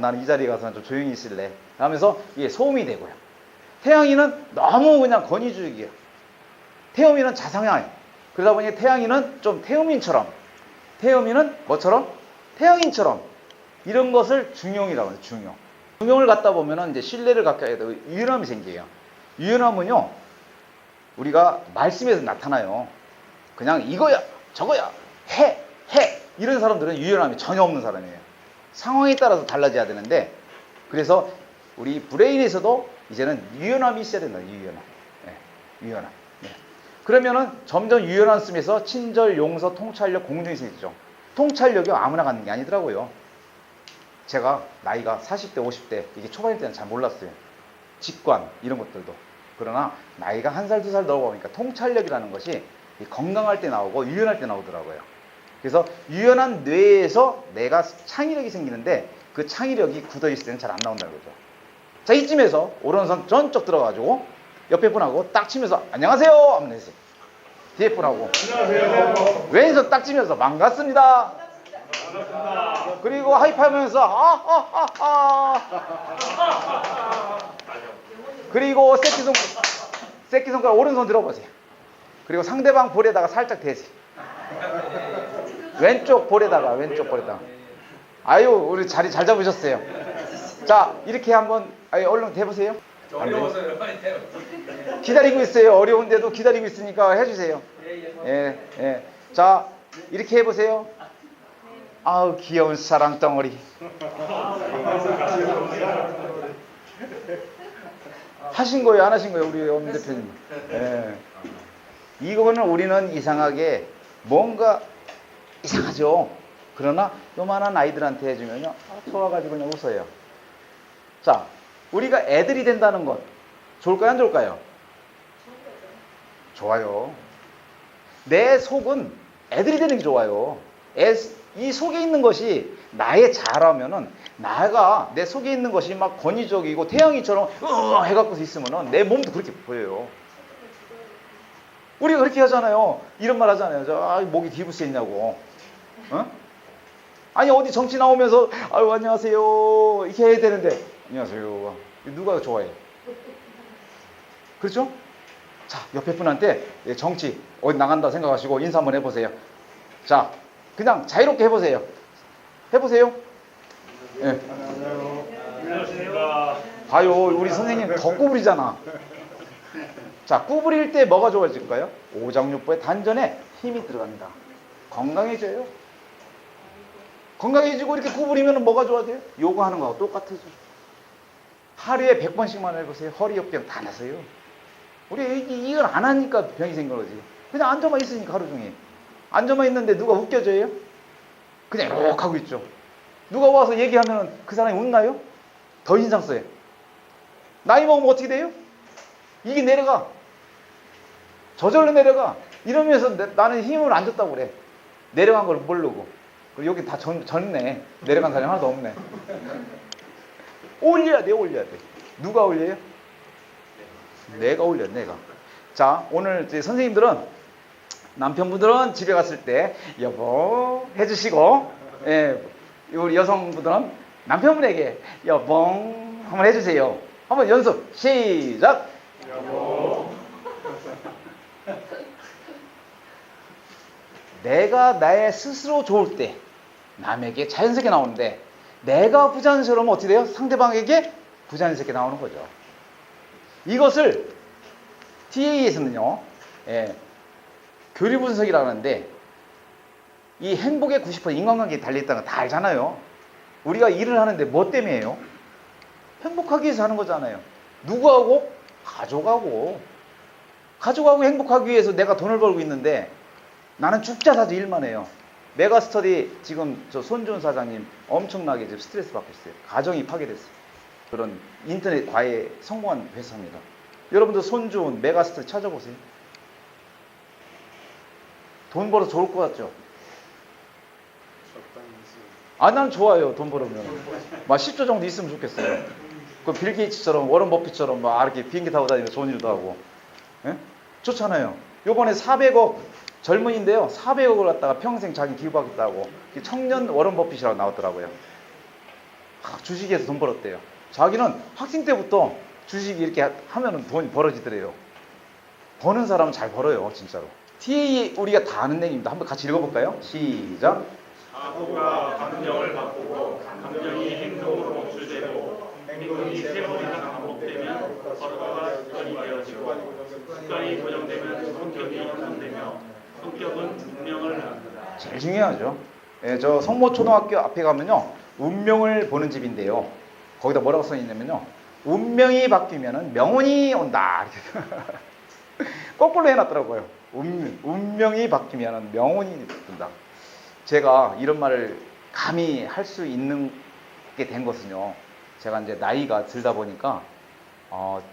나는 이 자리에 가서 좀 조용히 있을래 하면서 이게 소음이 되고요. 태양이는 너무 그냥 권위주의예요. 태음이는 자상해요. 그러다 보니 태양이는 좀 태음인처럼, 태음이는 뭐처럼? 태양인처럼, 이런 것을 중용이라고 해요. 중용. 중용을 갖다 보면은 이제 신뢰를 갖게 해도 유연함이 생겨요. 유연함은요, 우리가 말씀에서 나타나요. 그냥 이거야, 저거야, 해. 이런 사람들은 유연함이 전혀 없는 사람이에요. 상황에 따라서 달라져야 되는데, 그래서 우리 브레인에서도 이제는 유연함이 있어야 된다. 유연함. 그러면은 점점 유연함 쓰면서 친절, 용서, 통찰력, 공정이 생기죠. 통찰력이 아무나 갖는 게 아니더라고요. 제가 나이가 40대, 50대, 이게 초반일 때는 잘 몰랐어요. 직관, 이런 것들도. 그러나 나이가 한 살, 두 살 넘어가니까 통찰력이라는 것이 건강할 때 나오고 유연할 때 나오더라고요. 그래서 유연한 뇌에서 내가 창의력이 생기는데 그 창의력이 굳어있을 때는 잘 안 나온다는 거죠. 자, 이쯤에서 오른손 전쪽 들어가지고 옆에 분하고 딱 치면서 안녕하세요 하면 되세요. 뒤에 분하고 안녕하세요. 왼손 딱 치면서 반갑습니다. 그리고 하이파이브 하면서 그리고 새끼손가락 오른손 들어보세요. 그리고 상대방 볼에다가 살짝 대세요. 왼쪽 볼에다가. 아유, 우리 자리 잘 잡으셨어요. 자, 이렇게 한번 얼른 대보세요. 어려워서요. 기다리고 있어요. 어려운데도 기다리고 있으니까 해주세요. 예, 예. 자, 이렇게 해보세요. 아우, 귀여운 사랑 덩어리. 하신 거예요, 안 하신 거예요, 우리 엄 대표님? 예. 이거는 우리는 이상하게 뭔가 이상하죠. 그러나 요만한 아이들한테 해주면요, 좋아가지고 그냥 웃어요. 자, 우리가 애들이 된다는 것 좋을까요, 안 좋을까요? 좋아요. 내 속은 애들이 되는 게 좋아요. 이 속에 있는 것이 나의 자라면은, 나가 내 속에 있는 것이 막 권위적이고 태양이처럼 해갖고 있으면은 내 몸도 그렇게 보여요. 우리가 그렇게 하잖아요. 이런 말 하잖아요. 목이 기부스있냐고. 어? 아니, 어디 정치 나오면서 아유, 안녕하세요 이렇게 해야 되는데, 안녕하세요. 누가 좋아해? 그렇죠? 자, 옆에 분한테 정치 어디 나간다 생각하시고 인사 한번 해보세요. 자, 그냥 자유롭게 해보세요. 해보세요. 예. 안녕하십니까. 봐요, 우리 선생님 더 구부리잖아. 자, 구부릴 때 뭐가 좋아질까요? 오장육부의 단전에 힘이 들어갑니다. 건강해져요. 건강해지고 이렇게 구부리면 뭐가 좋아져요? 요가 하는 거하고 똑같아져. 하루에 100번씩만 해보세요. 허리 역병 다 나서요. 우리 이걸 안 하니까 병이 생긴 거지. 그냥 앉아만 있으니까 하루 종일. 앉아만 있는데 누가 웃겨줘요? 그냥 이렇게 하고 있죠. 누가 와서 얘기하면 그 사람이 웃나요? 더 인상 써요. 나이 먹으면 어떻게 돼요? 이게 내려가. 저절로 내려가. 이러면서 나는 힘을 안 줬다고 그래. 내려간 걸 모르고. 그리고 여기 다 졌네. 내려간 사람이 하나도 없네. 올려야 돼, 올려야 돼. 누가 올려요? 내가 올려, 내가. 자, 오늘 이제 선생님들은, 남편분들은 집에 갔을 때 여보 해주시고, 예, 우리 여성분들은 남편분에게 여봉 한번 해주세요. 한번 연습 시작. 여보. 내가 나의 스스로 좋을 때 남에게 자연스럽게 나오는데, 내가 부자연스러우면 어떻게 돼요? 상대방에게 부자연스럽게 나오는 거죠. 이것을 TA에서는요, 예, 교리 분석이라고 하는데, 이 행복의 90% 인간관계에 달려있다는 거 다 알잖아요. 우리가 일을 하는데 뭐 때문에 해요? 행복하기 위해서 하는 거잖아요. 누구하고? 가족하고. 가족하고 행복하기 위해서 내가 돈을 벌고 있는데, 나는 죽자 사지 일만 해요. 메가스터디 지금 저 손준 사장님 엄청나게 지금 스트레스 받고 있어요. 가정이 파괴됐어요. 그런 인터넷 과외에 성공한 회사입니다. 여러분들 손준 메가스터디 찾아보세요. 돈 벌어 좋을 것 같죠? 아, 난 좋아요. 돈 벌으면 막 10조 정도 있으면 좋겠어요. 그 빌 게이츠처럼 워런 버핏처럼 막 이렇게 비행기 타고 다니면서 좋은 일도 하고. 예? 좋잖아요. 요번에 400억 젊은인데요, 400억을 갖다가 평생 자기 기부하겠다고 청년 워런 버핏이라고 나왔더라고요. 주식에서 돈 벌었대요. 자기는 학생 때부터 주식 이렇게 하면은 돈이 벌어지더래요. 버는 사람은 잘 벌어요, 진짜로. TA 우리가 다 아는 내용입니다. 한번 같이 읽어볼까요? 시작. 사고가 감정을 바꾸고 감정이 행동으로 노출되고 행동이 세번이나 반복되면 서로가 습관이 되어지고 습관이 고정되면 성격이 형성되며 성격은 운명을 낳는다. 제일 중요하죠. 예, 저 성모초등학교 앞에 가면요, 운명을 보는 집인데요, 거기다 뭐라고 써있냐면요, 운명이 바뀌면 명운이 온다 이렇게 거꾸로 해놨더라고요. 운명이 바뀌면 명운이 온다. 제가 이런 말을 감히 할 수 있는 게 된 것은요, 제가 이제 나이가 들다 보니까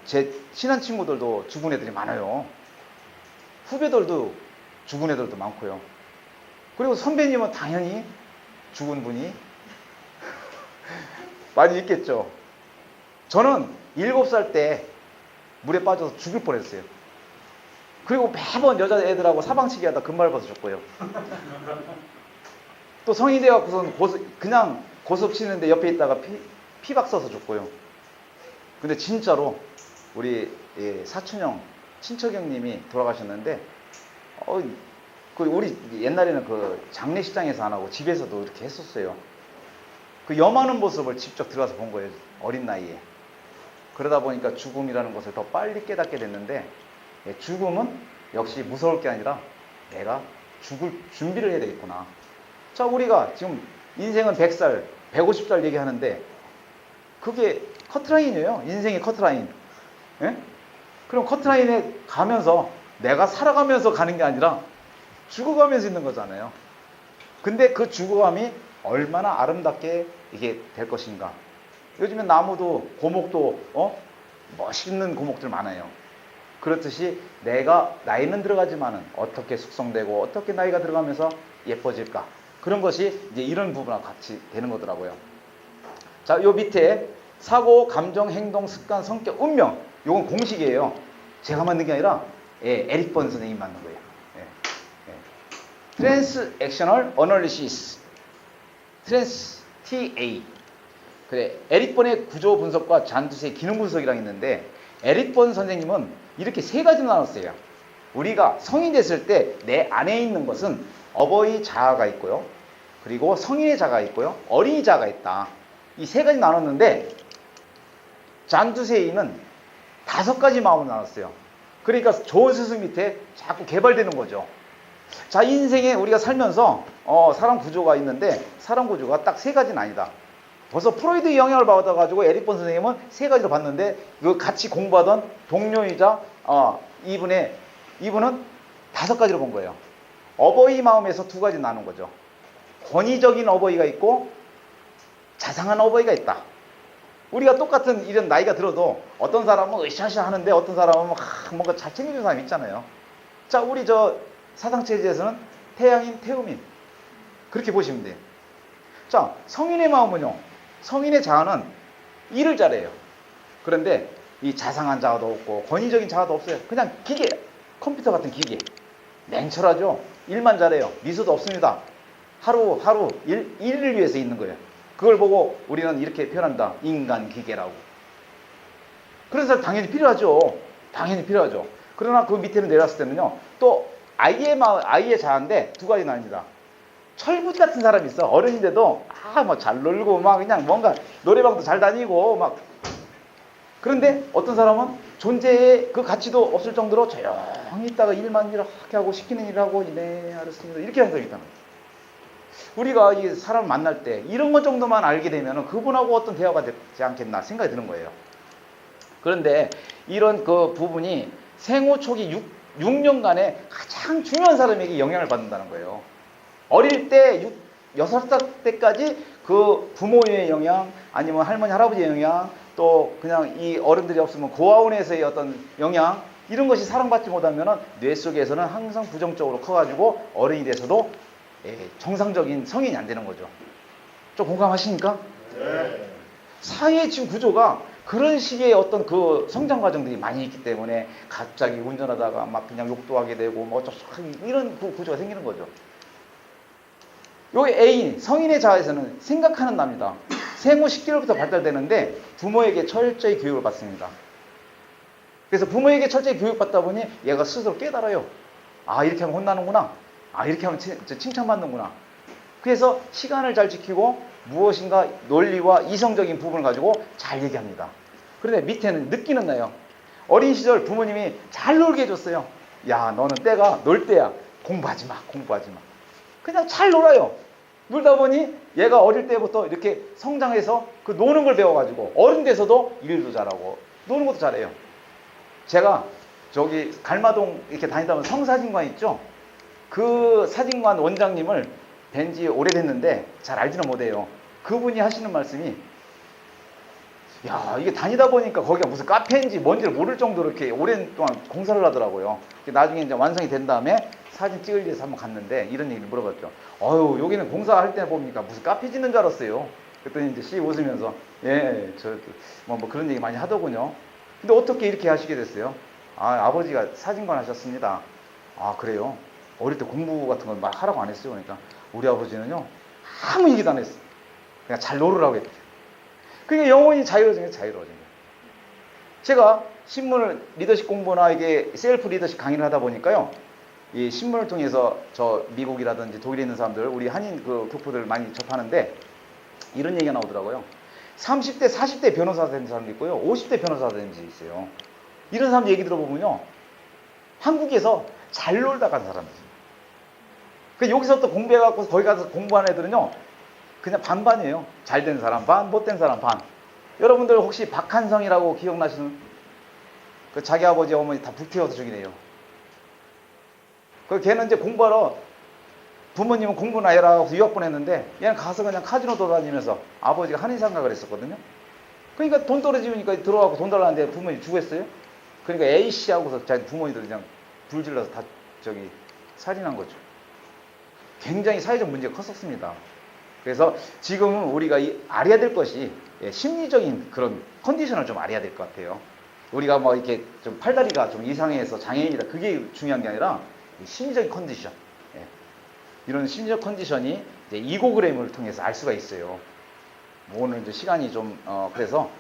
제 친한 친구들도 죽은 애들이 많아요. 후배들도 죽은 애들도 많고요. 그리고 선배님은 당연히 죽은 분이 많이 있겠죠. 저는 7살 때 물에 빠져서 죽을 뻔했어요. 그리고 매번 여자애들하고 사방치기 하다 금발 벗어 줬고요. 또 성인이 돼갖고서는 그냥 고스톱 치는데 옆에 있다가 피박 써서 줬고요. 근데 진짜로 우리 사촌형 친척형님이 돌아가셨는데, 그 우리 옛날에는 그 장례식장에서 안 하고 집에서도 이렇게 했었어요. 그 염하는 모습을 직접 들어가서 본 거예요, 어린 나이에. 그러다 보니까 죽음이라는 것을 더 빨리 깨닫게 됐는데, 죽음은 역시 무서울 게 아니라 내가 죽을 준비를 해야 되겠구나. 자, 우리가 지금 인생은 100살, 150살 얘기하는데 그게 커트라인이에요. 인생의 커트라인. 예? 그럼 커트라인에 가면서 내가 살아가면서 가는 게 아니라 죽어가면서 있는 거잖아요. 근데 그 죽어감이 얼마나 아름답게 이게 될 것인가. 요즘엔 나무도 고목도 멋있는 고목들 많아요. 그렇듯이 내가 나이는 들어가지만은 어떻게 숙성되고 어떻게 나이가 들어가면서 예뻐질까. 그런 것이 이제 이런 부분과 같이 되는 거더라고요. 자, 요 밑에 사고, 감정, 행동, 습관, 성격, 운명. 요건 공식이에요. 제가 만든 게 아니라 에릭 번 선생님이 만든 거예요. 트랜스액셔널 어널리시스. TA. 그래, 에릭 번의 구조 분석과 잔두세의 기능 분석이라고 있는데, 에릭 번 선생님은 이렇게 세 가지로 나눴어요. 우리가 성인 됐을 때 내 안에 있는 것은 어버이 자아가 있고요, 그리고 성인의 자아가 있고요, 어린이 자아가 있다. 이 세 가지 나눴는데, 잔두세이는 5가지 마음으로 나눴어요. 그러니까 좋은 스승 밑에 자꾸 개발되는 거죠. 자, 인생에 우리가 살면서 사람 구조가 있는데, 사람 구조가 딱 3가지는 아니다. 벌써 프로이드 영향을 받아가지고 에릭 번 선생님은 3가지로 봤는데, 그 같이 공부하던 동료이자 이분은 5가지로 본 거예요. 어버이 마음에서 2가지 나눈 거죠. 권위적인 어버이가 있고 자상한 어버이가 있다. 우리가 똑같은 이런 나이가 들어도 어떤 사람은 으쌰으쌰 하는데 어떤 사람은 뭔가 잘 챙겨주는 사람이 있잖아요. 자, 우리 저 사상체제에서는 태양인, 태음인, 그렇게 보시면 돼요. 자, 성인의 마음은요, 성인의 자아는 일을 잘해요. 그런데 이 자상한 자아도 없고 권위적인 자아도 없어요. 그냥 기계, 컴퓨터 같은 기계. 냉철하죠. 일만 잘해요. 미소도 없습니다. 하루 일을 위해서 있는 거예요. 그걸 보고 우리는 이렇게 표현한다. 인간 기계라고. 그래서 당연히 필요하죠. 당연히 필요하죠. 그러나 그 밑에는 내려왔을 때는요, 또 아이의 자아인데 2가지 나뉩니다. 철부지 같은 사람이 있어. 어른인데도 뭐 잘 놀고 막 그냥 뭔가 노래방도 잘 다니고 막. 그런데 어떤 사람은 존재의 그 가치도 없을 정도로 조용히 있다가 일만 이렇게 하고 시키는 일하고, 네 알았습니다, 이렇게 하는 사람이 있다는 거예요. 우리가 이 사람 만날 때 이런 것 정도만 알게 되면 그분하고 어떤 대화가 되지 않겠나 생각이 드는 거예요. 그런데 이런 그 부분이 생후 초기 6년간에 가장 중요한 사람에게 영향을 받는다는 거예요. 어릴 때 6살 때까지 그 부모의 영향, 아니면 할머니 할아버지의 영향, 또 그냥 이 어른들이 없으면 고아원에서의 어떤 영향, 이런 것이 사랑받지 못하면 뇌 속에서는 항상 부정적으로 커가지고 어른이 돼서도 정상적인 성인이 안 되는 거죠. 좀 공감하십니까? 네. 사회의 지금 구조가 그런 식의 어떤 그 성장 과정들이 많이 있기 때문에 갑자기 운전하다가 막 그냥 욕도 하게 되고 뭐 어쩌고 이런 구조가 생기는 거죠. 요 애인, 성인의 자아에서는 생각하는 납니다. 생후 10개월부터 발달되는데 부모에게 철저히 교육을 받습니다. 그래서 부모에게 철저히 교육받다 보니 얘가 스스로 깨달아요. 아, 이렇게 하면 혼나는구나. 아, 이렇게 하면 칭찬받는구나. 그래서 시간을 잘 지키고 무엇인가 논리와 이성적인 부분을 가지고 잘 얘기합니다. 그런데 밑에는 느끼는 나요. 어린 시절 부모님이 잘 놀게 해줬어요. 야, 너는 때가 놀 때야. 공부하지 마. 그냥 잘 놀아요. 놀다 보니 얘가 어릴 때부터 이렇게 성장해서 그 노는 걸 배워가지고 어른 돼서도 일도 잘하고 노는 것도 잘해요. 제가 저기 갈마동 이렇게 다니다 보면 성사진관 있죠? 그 사진관 원장님을 뵌 지 오래됐는데 잘 알지는 못해요. 그분이 하시는 말씀이, 야, 이게 다니다 보니까 거기가 무슨 카페인지 뭔지를 모를 정도로 이렇게 오랜 동안 공사를 하더라고요. 나중에 이제 완성이 된 다음에 사진 찍을 위해서 한번 갔는데 이런 얘기를 물어봤죠. 여기는 공사할 때 보니까 무슨 카페 짓는 줄 알았어요. 그랬더니 이제 씨 웃으면서, 뭐 그런 얘기 많이 하더군요. 근데 어떻게 이렇게 하시게 됐어요? 아버지가 사진관 하셨습니다. 아, 그래요? 어릴 때 공부 같은 건 막 하라고 안 했어요. 그러니까 우리 아버지는요, 아무 얘기도 안 했어요. 그냥 잘 놀으라고 했대요. 그러니까 영혼이 자유로워진 거예요. 제가 신문을 리더십 공부나 이게 셀프 리더십 강의를 하다 보니까요, 이 신문을 통해서 저 미국이라든지 독일에 있는 사람들, 우리 한인 그 교포들 많이 접하는데 이런 얘기가 나오더라고요. 30대, 40대 변호사 된 사람도 있고요. 50대 변호사 된 사람도 있어요. 이런 사람 얘기 들어보면요. 한국에서 잘 놀다 간 사람들. 여기서 또 공부해갖고 거기 가서 공부하는 애들은요. 그냥 반반이에요. 잘 된 사람 반, 못된 사람 반. 여러분들 혹시 박한성이라고 기억나시는? 자기 아버지 어머니 다 불태워서 죽이네요. 걔는 이제 공부하러 부모님은 공부나 해라 하고 유학 보냈는데 얘는 가서 그냥 카지노 돌아다니면서 아버지가 한의상각을 했었거든요. 그러니까 돈 떨어지니까 들어가고 돈 달라는데 부모님이 주겠어요? 그러니까 A씨하고서 자기 부모님들 그냥 불질러서 다 살인한 거죠. 굉장히 사회적 문제가 컸었습니다. 그래서 지금은 우리가 알아야 될 것이 심리적인 그런 컨디션을 좀 알아야 될 것 같아요. 우리가 뭐 이렇게 좀 팔다리가 좀 이상해서 장애인이다 그게 중요한 게 아니라 심리적인 컨디션. 이런 심리적 컨디션이 이제 이고그램을 통해서 알 수가 있어요. 뭐 오늘 이제 시간이 좀 그래서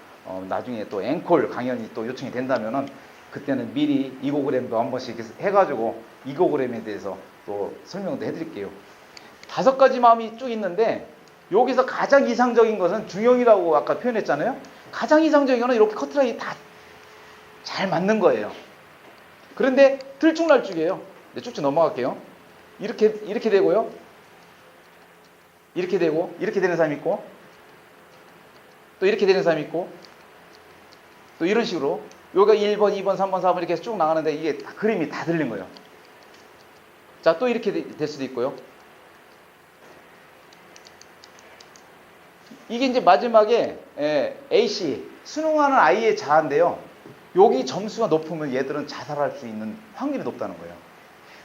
나중에 또 앵콜 강연이 또 요청이 된다면은 그때는 미리 이고그램도 한 번씩 해가지고 이고그램에 대해서 또 설명도 해드릴게요. 5가지 마음이 쭉 있는데 여기서 가장 이상적인 것은 중형이라고 아까 표현했잖아요. 가장 이상적인 거는 이렇게 커트라인이 다 잘 맞는 거예요. 그런데 들쭉날쭉이에요. 쭉쭉 넘어갈게요. 이렇게 되고요. 이렇게 되고 이렇게 되는 사람이 있고 또 이렇게 되는 사람이 있고 또 이런 식으로 여기가 1번, 2번, 3번, 4번 이렇게 쭉 나가는데 이게 다 그림이 다 들린 거예요. 자, 또 이렇게 될 수도 있고요. 이게 이제 마지막에 A씨 수능하는 아이의 자아인데요. 여기 점수가 높으면 얘들은 자살할 수 있는 확률이 높다는 거예요.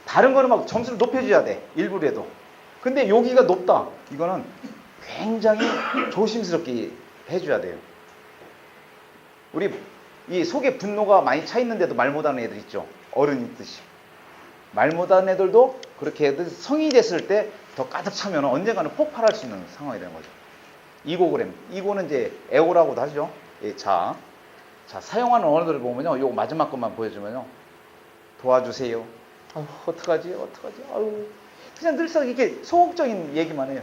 다른 거는 막 점수를 높여줘야 돼. 일부라도. 근데 여기가 높다. 이거는 굉장히 조심스럽게 해줘야 돼요. 우리 이 속에 분노가 많이 차 있는데도 말 못하는 애들 있죠. 어른 있듯이. 말 못하는 애들도 그렇게 애들 성인이 됐을 때 더 가득 차면 언젠가는 폭발할 수 있는 상황이 되는 거죠. 이고그램. 이고는 이제 에고라고도 하죠. 자, 사용하는 언어들을 보면요. 요거 마지막 것만 보여주면요. 도와주세요. 아유, 어떡하지? 아유. 그냥 늘상 이렇게 소극적인 얘기만 해요.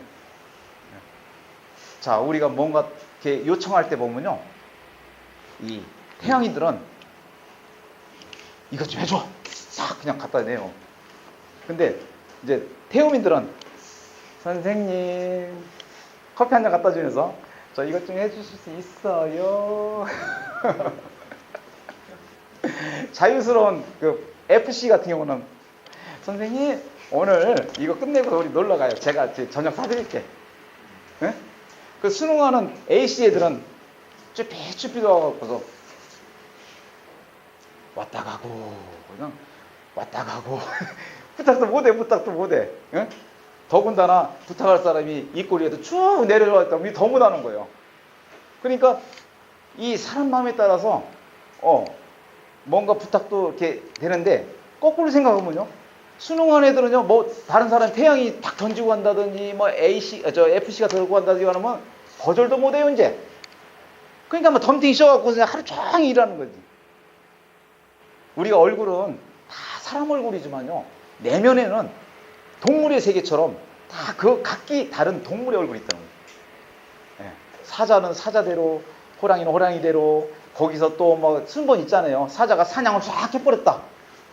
자, 우리가 뭔가 이렇게 요청할 때 보면요. 이 태양이들은 이것 좀 해줘. 싹 그냥 갖다 내요. 근데 이제 태음인들은 선생님 커피 한 잔 갖다 주면서 저 이것 좀 해주실 수 있어요. 자유스러운 그 FC 같은 경우는 선생님 오늘 이거 끝내고 우리 놀러 가요. 제가 저녁 사드릴게. 네? 그 수능하는 A씨 애들은 쭈삐쭈삐도 와갖고서 왔다 가고 그냥 왔다 가고 부탁도 못해. 네? 더군다나 부탁할 사람이 이 꼬리에도 쭉 내려와 있다면 더 못하는 거예요. 그러니까 이 사람 마음에 따라서 뭔가 부탁도 이렇게 되는데 거꾸로 생각하면요. 수능한 애들은요, 뭐 다른 사람 태양이 딱 던지고 간다든지 뭐 FC가 들고 간다든지 하면 거절도 못해요 이제. 그러니까 뭐 덤탱이 씌워갖고 그냥 하루 종일 일하는 거지. 우리가 얼굴은 다 사람 얼굴이지만요, 내면에는 동물의 세계처럼 다 그 각기 다른 동물의 얼굴이 있다는 거예요. 사자는 사자대로, 호랑이는 호랑이대로, 거기서 또 뭐 순번 있잖아요. 사자가 사냥을 쫙 해버렸다.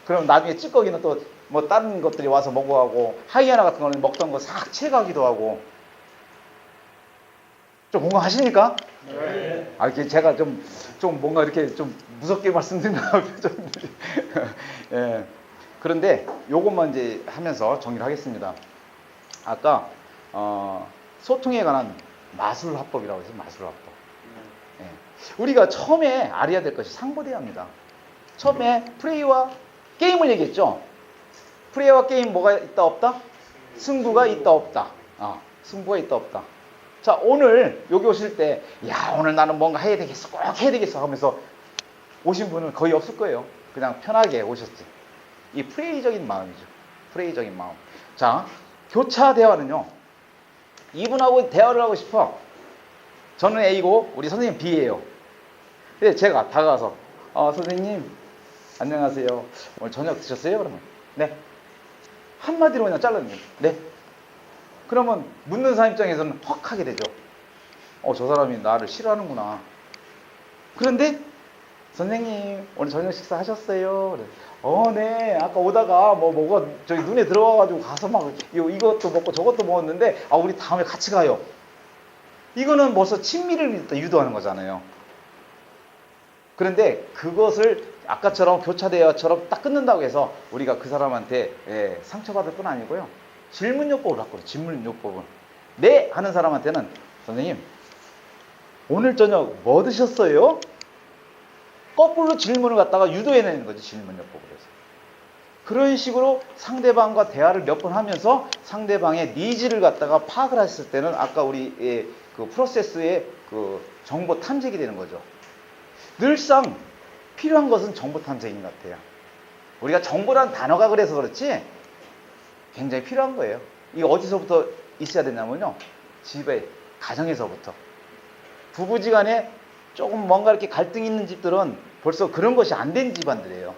그럼 나중에 찌꺼기는 또 뭐 다른 것들이 와서 먹어가고, 하이에나 같은 거는 먹던 거 싹 채가기도 하고. 좀 공감하십니까? 네. 이렇게 제가 좀 뭔가 이렇게 좀 무섭게 말씀드리나 좀. 예. 그런데 요것만 이제 하면서 정리를 하겠습니다. 아까 소통에 관한 마술화법이라고 해서 마술화법. 예. 우리가 처음에 알아야 될 것이 상호대화입니다. 처음에 프레이와 게임을 얘기했죠. 프레이와 게임 뭐가 있다 없다? 승부가 있다 없다. 승부가 있다 없다. 자, 오늘 여기 오실 때 오늘 나는 뭔가 해야 되겠어, 꼭 해야 되겠어 하면서 오신 분은 거의 없을 거예요. 그냥 편하게 오셨지. 이 프레이적인 마음이죠. 프레이적인 마음. 자, 교차 대화는요, 이분하고 대화를 하고 싶어. 저는 A고 우리 선생님 B예요. 근데 제가 다가가서 선생님 안녕하세요. 오늘 저녁 드셨어요? 그러면 네. 한마디로 그냥 잘라내요. 네. 그러면 묻는 사람 입장에서는 헉 하게 되죠. 저 사람이 나를 싫어하는구나. 그런데 선생님 오늘 저녁 식사 하셨어요? 그래. 네. 아까 오다가 뭐가 저기 눈에 들어와가지고 가서 막 이것도 먹고 저것도 먹었는데 우리 다음에 같이 가요. 이거는 벌써 친밀을 유도하는 거잖아요. 그런데 그것을 아까처럼 교차 대화처럼 딱 끊는다고 해서 우리가 그 사람한테 상처받을 건 아니고요. 질문요법을 바꿔요. 질문요법은. 네 하는 사람한테는 선생님 오늘 저녁 뭐 드셨어요? 거꾸로 질문을 갖다가 유도해내는 거죠. 질문요법을 해서. 그런 식으로 상대방과 대화를 몇 번 하면서 상대방의 니즈를 갖다가 파악을 했을 때는 아까 우리 그 프로세스의 그 정보 탐색이 되는 거죠. 늘상 필요한 것은 정보 탐색인 것 같아요. 우리가 정보라는 단어가 그래서 그렇지 굉장히 필요한 거예요. 이게 어디서부터 있어야 되냐면요. 집에, 가정에서부터. 부부지간에 조금 뭔가 이렇게 갈등이 있는 집들은 벌써 그런 것이 안 된 집안들이에요.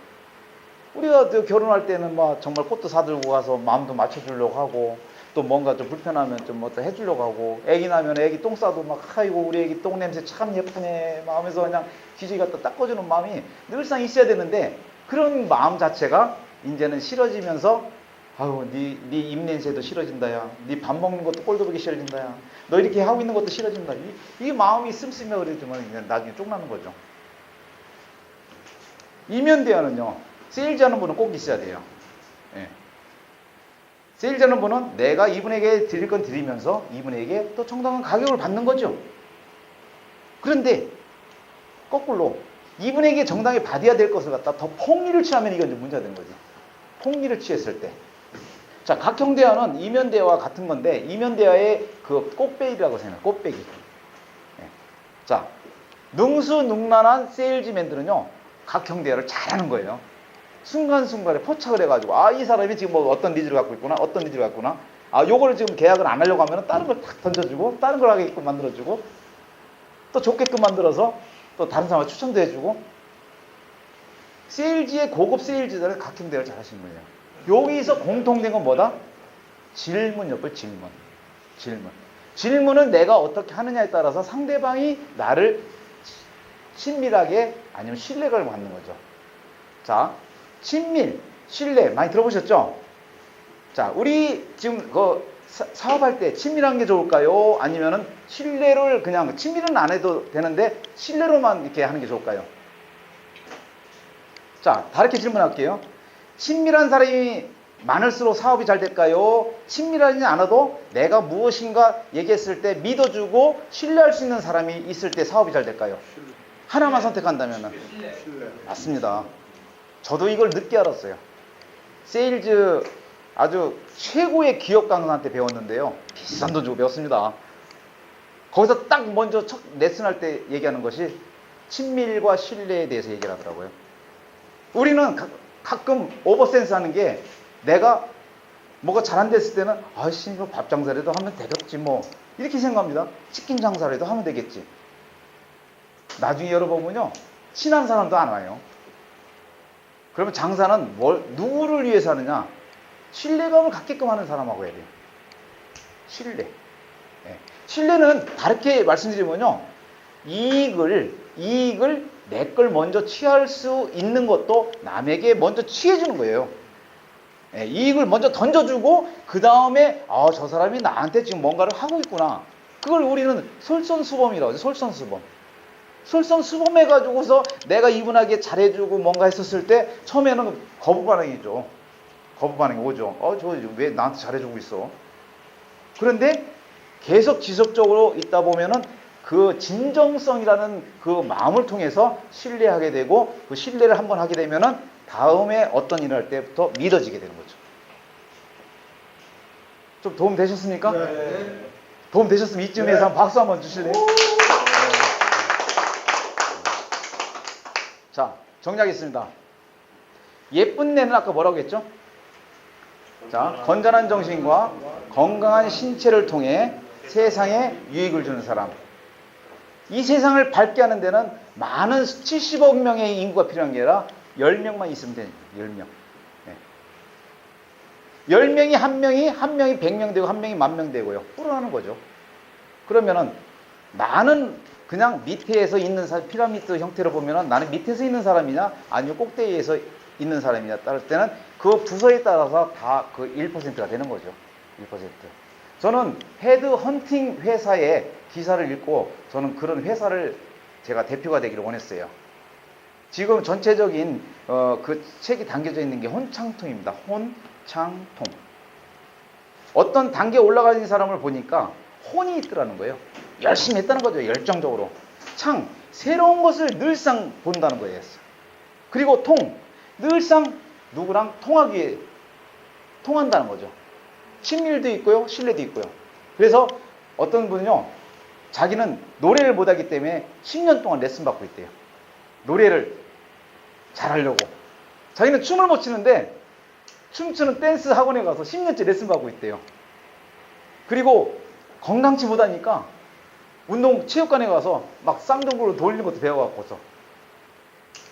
우리가 결혼할 때는 막 정말 꽃도 사들고 가서 마음도 맞춰주려고 하고 또 뭔가 좀 불편하면 좀 뭐 또 해주려고 하고 애기 나면 애기 똥 싸도 막 아이고 우리 애기 똥 냄새 참 예쁘네 막 하면서 그냥 기저귀 갖다 닦아주는 마음이 늘상 있어야 되는데 그런 마음 자체가 이제는 싫어지면서 아유 네 입냄새도 싫어진다 야 네 밥 먹는 것도 꼴도 보기 싫어진다 야 너 이렇게 하고 있는 것도 싫어진다 이 마음이 씀씀이가 그러지만 그냥 나중에 쫑나는 거죠. 이면 대화는요 세일즈 하는 분은 꼭 있어야 돼요. 예. 세일즈 하는 분은 내가 이분에게 드릴 건 드리면서 이분에게 또 정당한 가격을 받는 거죠. 그런데 거꾸로 이분에게 정당히 받아야 될 것을 갖다 더 폭리를 취하면 이건 이제 문제가 되는 거죠. 폭리를 취했을 때. 자, 각형 대화는 이면 대화와 같은 건데 이면 대화의 그 꽃배기라고 생각해요. 꽃배기. 예. 자, 능수능란한 세일즈맨들은요. 각형 대화를 잘하는 거예요. 순간순간에 포착을 해가지고 이 사람이 지금 뭐 어떤 니즈를 갖고 있구나 어떤 니즈를 갖고 있구나 요거를 지금 계약을 안 하려고 하면 다른 걸 탁 던져주고 다른 걸 하게끔 만들어주고 또 좋게끔 만들어서 또 다른 사람을 추천도 해주고 세일즈의 고급 세일즈들은 각형 대화를 잘 하시는 거예요. 여기서 공통된 건 뭐다? 질문이었고요. 질문은 내가 어떻게 하느냐에 따라서 상대방이 나를 친밀하게 아니면 신뢰를 받는 거죠. 자, 친밀, 신뢰 많이 들어보셨죠? 자, 우리 지금 사업할 때 친밀한 게 좋을까요? 아니면은 신뢰를 그냥 친밀은 안 해도 되는데 신뢰로만 이렇게 하는 게 좋을까요? 자, 다르게 질문할게요. 친밀한 사람이 많을수록 사업이 잘 될까요? 친밀하지 않아도 내가 무엇인가 얘기했을 때 믿어주고 신뢰할 수 있는 사람이 있을 때 사업이 잘 될까요? 하나만 선택한다면 맞습니다. 저도 이걸 늦게 알았어요. 세일즈 아주 최고의 기업 강사한테 배웠는데요. 비싼 돈 주고 배웠습니다. 거기서 딱 먼저 첫 레슨할 때 얘기하는 것이 친밀과 신뢰에 대해서 얘기를 하더라고요. 우리는 가끔 오버센스 하는 게 내가 뭐가 잘 안 됐을 때는 아이씨 이거 밥 장사라도 하면 되겠지 뭐 이렇게 생각합니다. 치킨 장사라도 하면 되겠지. 나중에 열어보면요 친한 사람도 안 와요. 그러면 장사는 누구를 위해서 하느냐? 신뢰감을 갖게끔 하는 사람하고 해야 돼요. 신뢰. 네. 신뢰는 다르게 말씀드리면요. 이익을 내 걸 먼저 취할 수 있는 것도 남에게 먼저 취해주는 거예요. 네. 이익을 먼저 던져주고 그 다음에 저 사람이 나한테 지금 뭔가를 하고 있구나. 그걸 우리는 솔선수범이라고 하죠. 솔선수범. 솔선수범해가지고서 내가 이분에게 잘해주고 뭔가 했었을 때 처음에는 거부 반응이죠. 거부 반응이 오죠. 저 왜 나한테 잘해주고 있어? 그런데 계속 지속적으로 있다 보면은 그 진정성이라는 그 마음을 통해서 신뢰하게 되고 그 신뢰를 한번 하게 되면은 다음에 어떤 일을 할 때부터 믿어지게 되는 거죠. 좀 도움 되셨습니까? 네. 도움 되셨으면 이쯤에서 네. 박수 한번 주실래요? 자, 정리하겠습니다. 예쁜 내는 아까 뭐라고 했죠? 자, 건전한 정신과 건강한 신체를 통해 세상에 유익을 주는 사람. 이 세상을 밝게 하는 데는 많은 70억 명의 인구가 필요한 게 아니라 10명만 있으면 됩니다. 10명. 네. 10명이 한 명이 100명 되고 한 명이 10,000명 되고요. 불어나는 거죠. 그러면은 나는 그냥 밑에서 있는 사람, 피라미드 형태로 보면은 나는 밑에서 있는 사람이냐 아니면 꼭대기에서 있는 사람이냐 따를 때는 그 부서에 따라서 다 그 1%가 되는 거죠. 1%. 저는 헤드 헌팅 회사의 기사를 읽고 저는 그런 회사를 제가 대표가 되기를 원했어요. 지금 전체적인 그 책이 담겨져 있는 게 혼창통입니다. 혼창통. 어떤 단계에 올라가 있는 사람을 보니까 혼이 있더라는 거예요. 열심히 했다는 거죠. 열정적으로. 창, 새로운 것을 늘상 본다는 거예요. 그리고 통, 늘상 누구랑 통하기 위해 통한다는 거죠. 친밀도 있고요, 신뢰도 있고요. 그래서 어떤 분은요, 자기는 노래를 못하기 때문에 10년 동안 레슨 받고 있대요. 노래를 잘하려고. 자기는 춤을 못 추는데 춤추는 댄스 학원에 가서 10년째 레슨 받고 있대요. 그리고 건강치 못하니까 운동 체육관에 가서 막 쌍둥이로 돌리는 것도 배워갖고서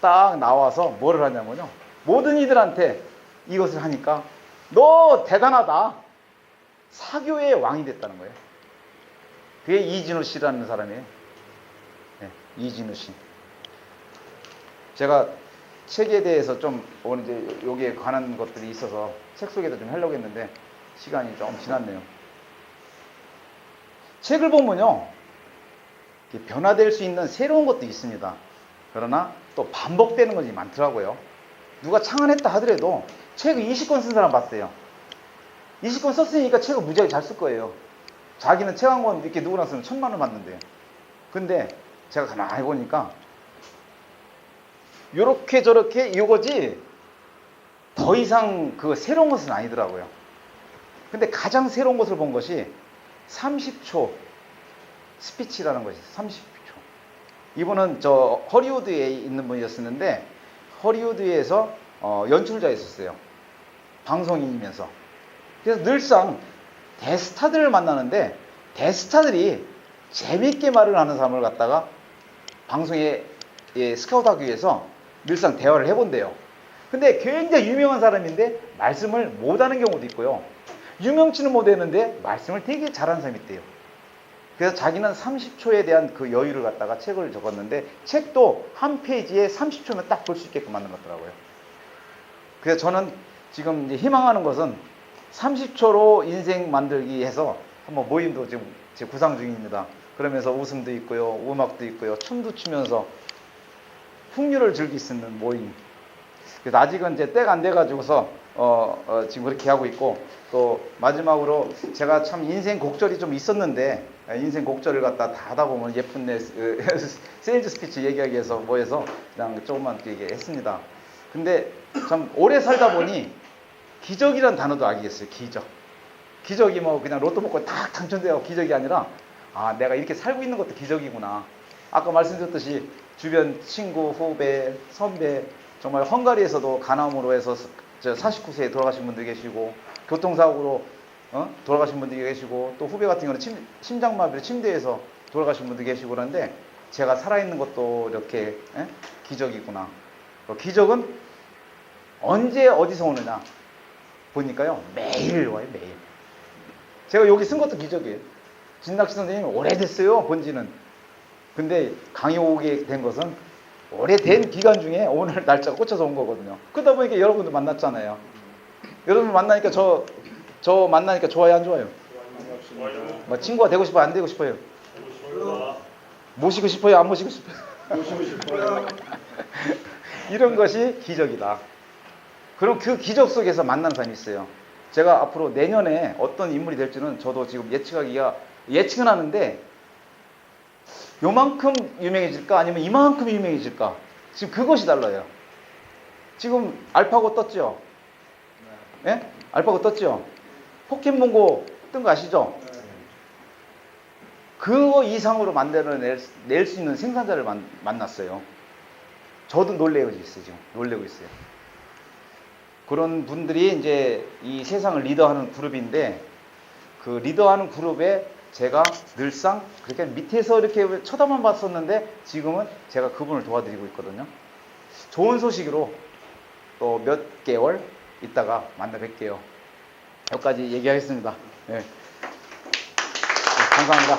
딱 나와서 뭐를 하냐면요, 모든 이들한테 이것을 하니까 너 대단하다, 사교의 왕이 됐다는 거예요. 그게 이진우 씨라는 사람이에요. 네, 이진우 씨. 제가 책에 대해서 좀 오늘 이제 여기에 관한 것들이 있어서 책 소개도 좀 하려고 했는데 시간이 좀 지났네요. 책을 보면요, 변화될 수 있는 새로운 것도 있습니다. 그러나 또 반복되는 것이 많더라고요. 누가 창안했다 하더라도 책을 20권 쓴 사람 봤어요. 20권 썼으니까 책을 무지하게 잘 쓸 거예요. 자기는 책 한 권 이렇게 누구나 쓰면 1000만 원 받는데요. 근데 제가 가만히 보니까 요렇게 저렇게 이거지 더 이상 그 새로운 것은 아니더라고요. 근데 가장 새로운 것을 본 것이 30초 스피치라는 것이 30초. 이분은 저 허리우드에 있는 분이었었는데 허리우드에서 연출자였었어요. 방송인이면서. 그래서 늘상 대스타들을 만나는데 대스타들이 재밌게 말을 하는 사람을 갖다가 방송에 스카우트하기 위해서 늘상 대화를 해본대요. 근데 굉장히 유명한 사람인데 말씀을 못하는 경우도 있고요. 유명치는 못했는데 말씀을 되게 잘하는 사람이 있대요. 그래서 자기는 30초에 대한 그 여유를 갖다가 책을 적었는데 책도 한 페이지에 30초면 딱 볼 수 있게끔 만든 거더라고요. 그래서 저는 지금 이제 희망하는 것은 30초로 인생 만들기 해서 한번 모임도 지금 구상 중입니다. 그러면서 웃음도 있고요, 음악도 있고요, 춤도 추면서 풍류를 즐길 수 있는 모임. 그래서 아직은 이제 때가 안 돼가지고서 지금 그렇게 하고 있고, 또 마지막으로 제가 참 인생 곡절이 좀 있었는데 인생 곡절을 갖다 다 하다 보면 예쁜 세일즈 스피치 얘기하기 위해서 뭐해서 그냥 조금만 얘기했습니다. 근데 참 오래 살다 보니 기적이란 단어도 알겠어요. 기적이 뭐 그냥 로또 먹고 딱 당첨되고 기적이 아니라 아, 내가 이렇게 살고 있는 것도 기적이구나. 아까 말씀드렸듯이 주변 친구, 후배, 선배, 정말 헝가리에서도 간암으로 해서 49세에 돌아가신 분들 계시고, 교통사고로 돌아가신 분들이 계시고, 또 후배 같은 경우는 심장마비로 침대에서 돌아가신 분들 계시고 그런데 제가 살아있는 것도 이렇게 기적이구나. 기적은 언제 어디서 오느냐 보니까요, 매일 와요. 매일. 제가 여기 쓴 것도 기적이에요. 진낙시 선생님이 오래됐어요, 본지는. 근데 강의 오게 된 것은 오래된 기간 중에 오늘 날짜가 꽂혀서 온 거거든요. 그러다 보니까 여러분들 만났잖아요. 여러분 만나니까 저 만나니까 좋아요, 안 좋아요? 뭐 친구가 되고 싶어요, 안 되고 싶어요? 모시고 싶어요, 안 모시고 싶어요? 모시고 싶어요. 이런 것이 기적이다. 그럼 그 기적 속에서 만나는 사람이 있어요. 제가 앞으로 내년에 어떤 인물이 될지는 저도 지금 예측은 하는데, 요만큼 유명해질까 아니면 이만큼 유명해질까, 지금 그것이 달라요. 지금 알파고 떴죠? 예? 알파고 떴죠? 포켓몬고 뜬 거 아시죠? 그거 이상으로 만들어낼 수 있는 생산자를 만났어요. 저도 놀래고 있어요. 지금 놀래고 있어요. 그런 분들이 이제 이 세상을 리더하는 그룹인데, 그 리더하는 그룹에 제가 늘상 그렇게 밑에서 이렇게 쳐다만 봤었는데 지금은 제가 그분을 도와드리고 있거든요. 좋은 소식으로 또 몇 개월 있다가 만나 뵐게요. 여기까지 얘기하겠습니다. 네. 감사합니다.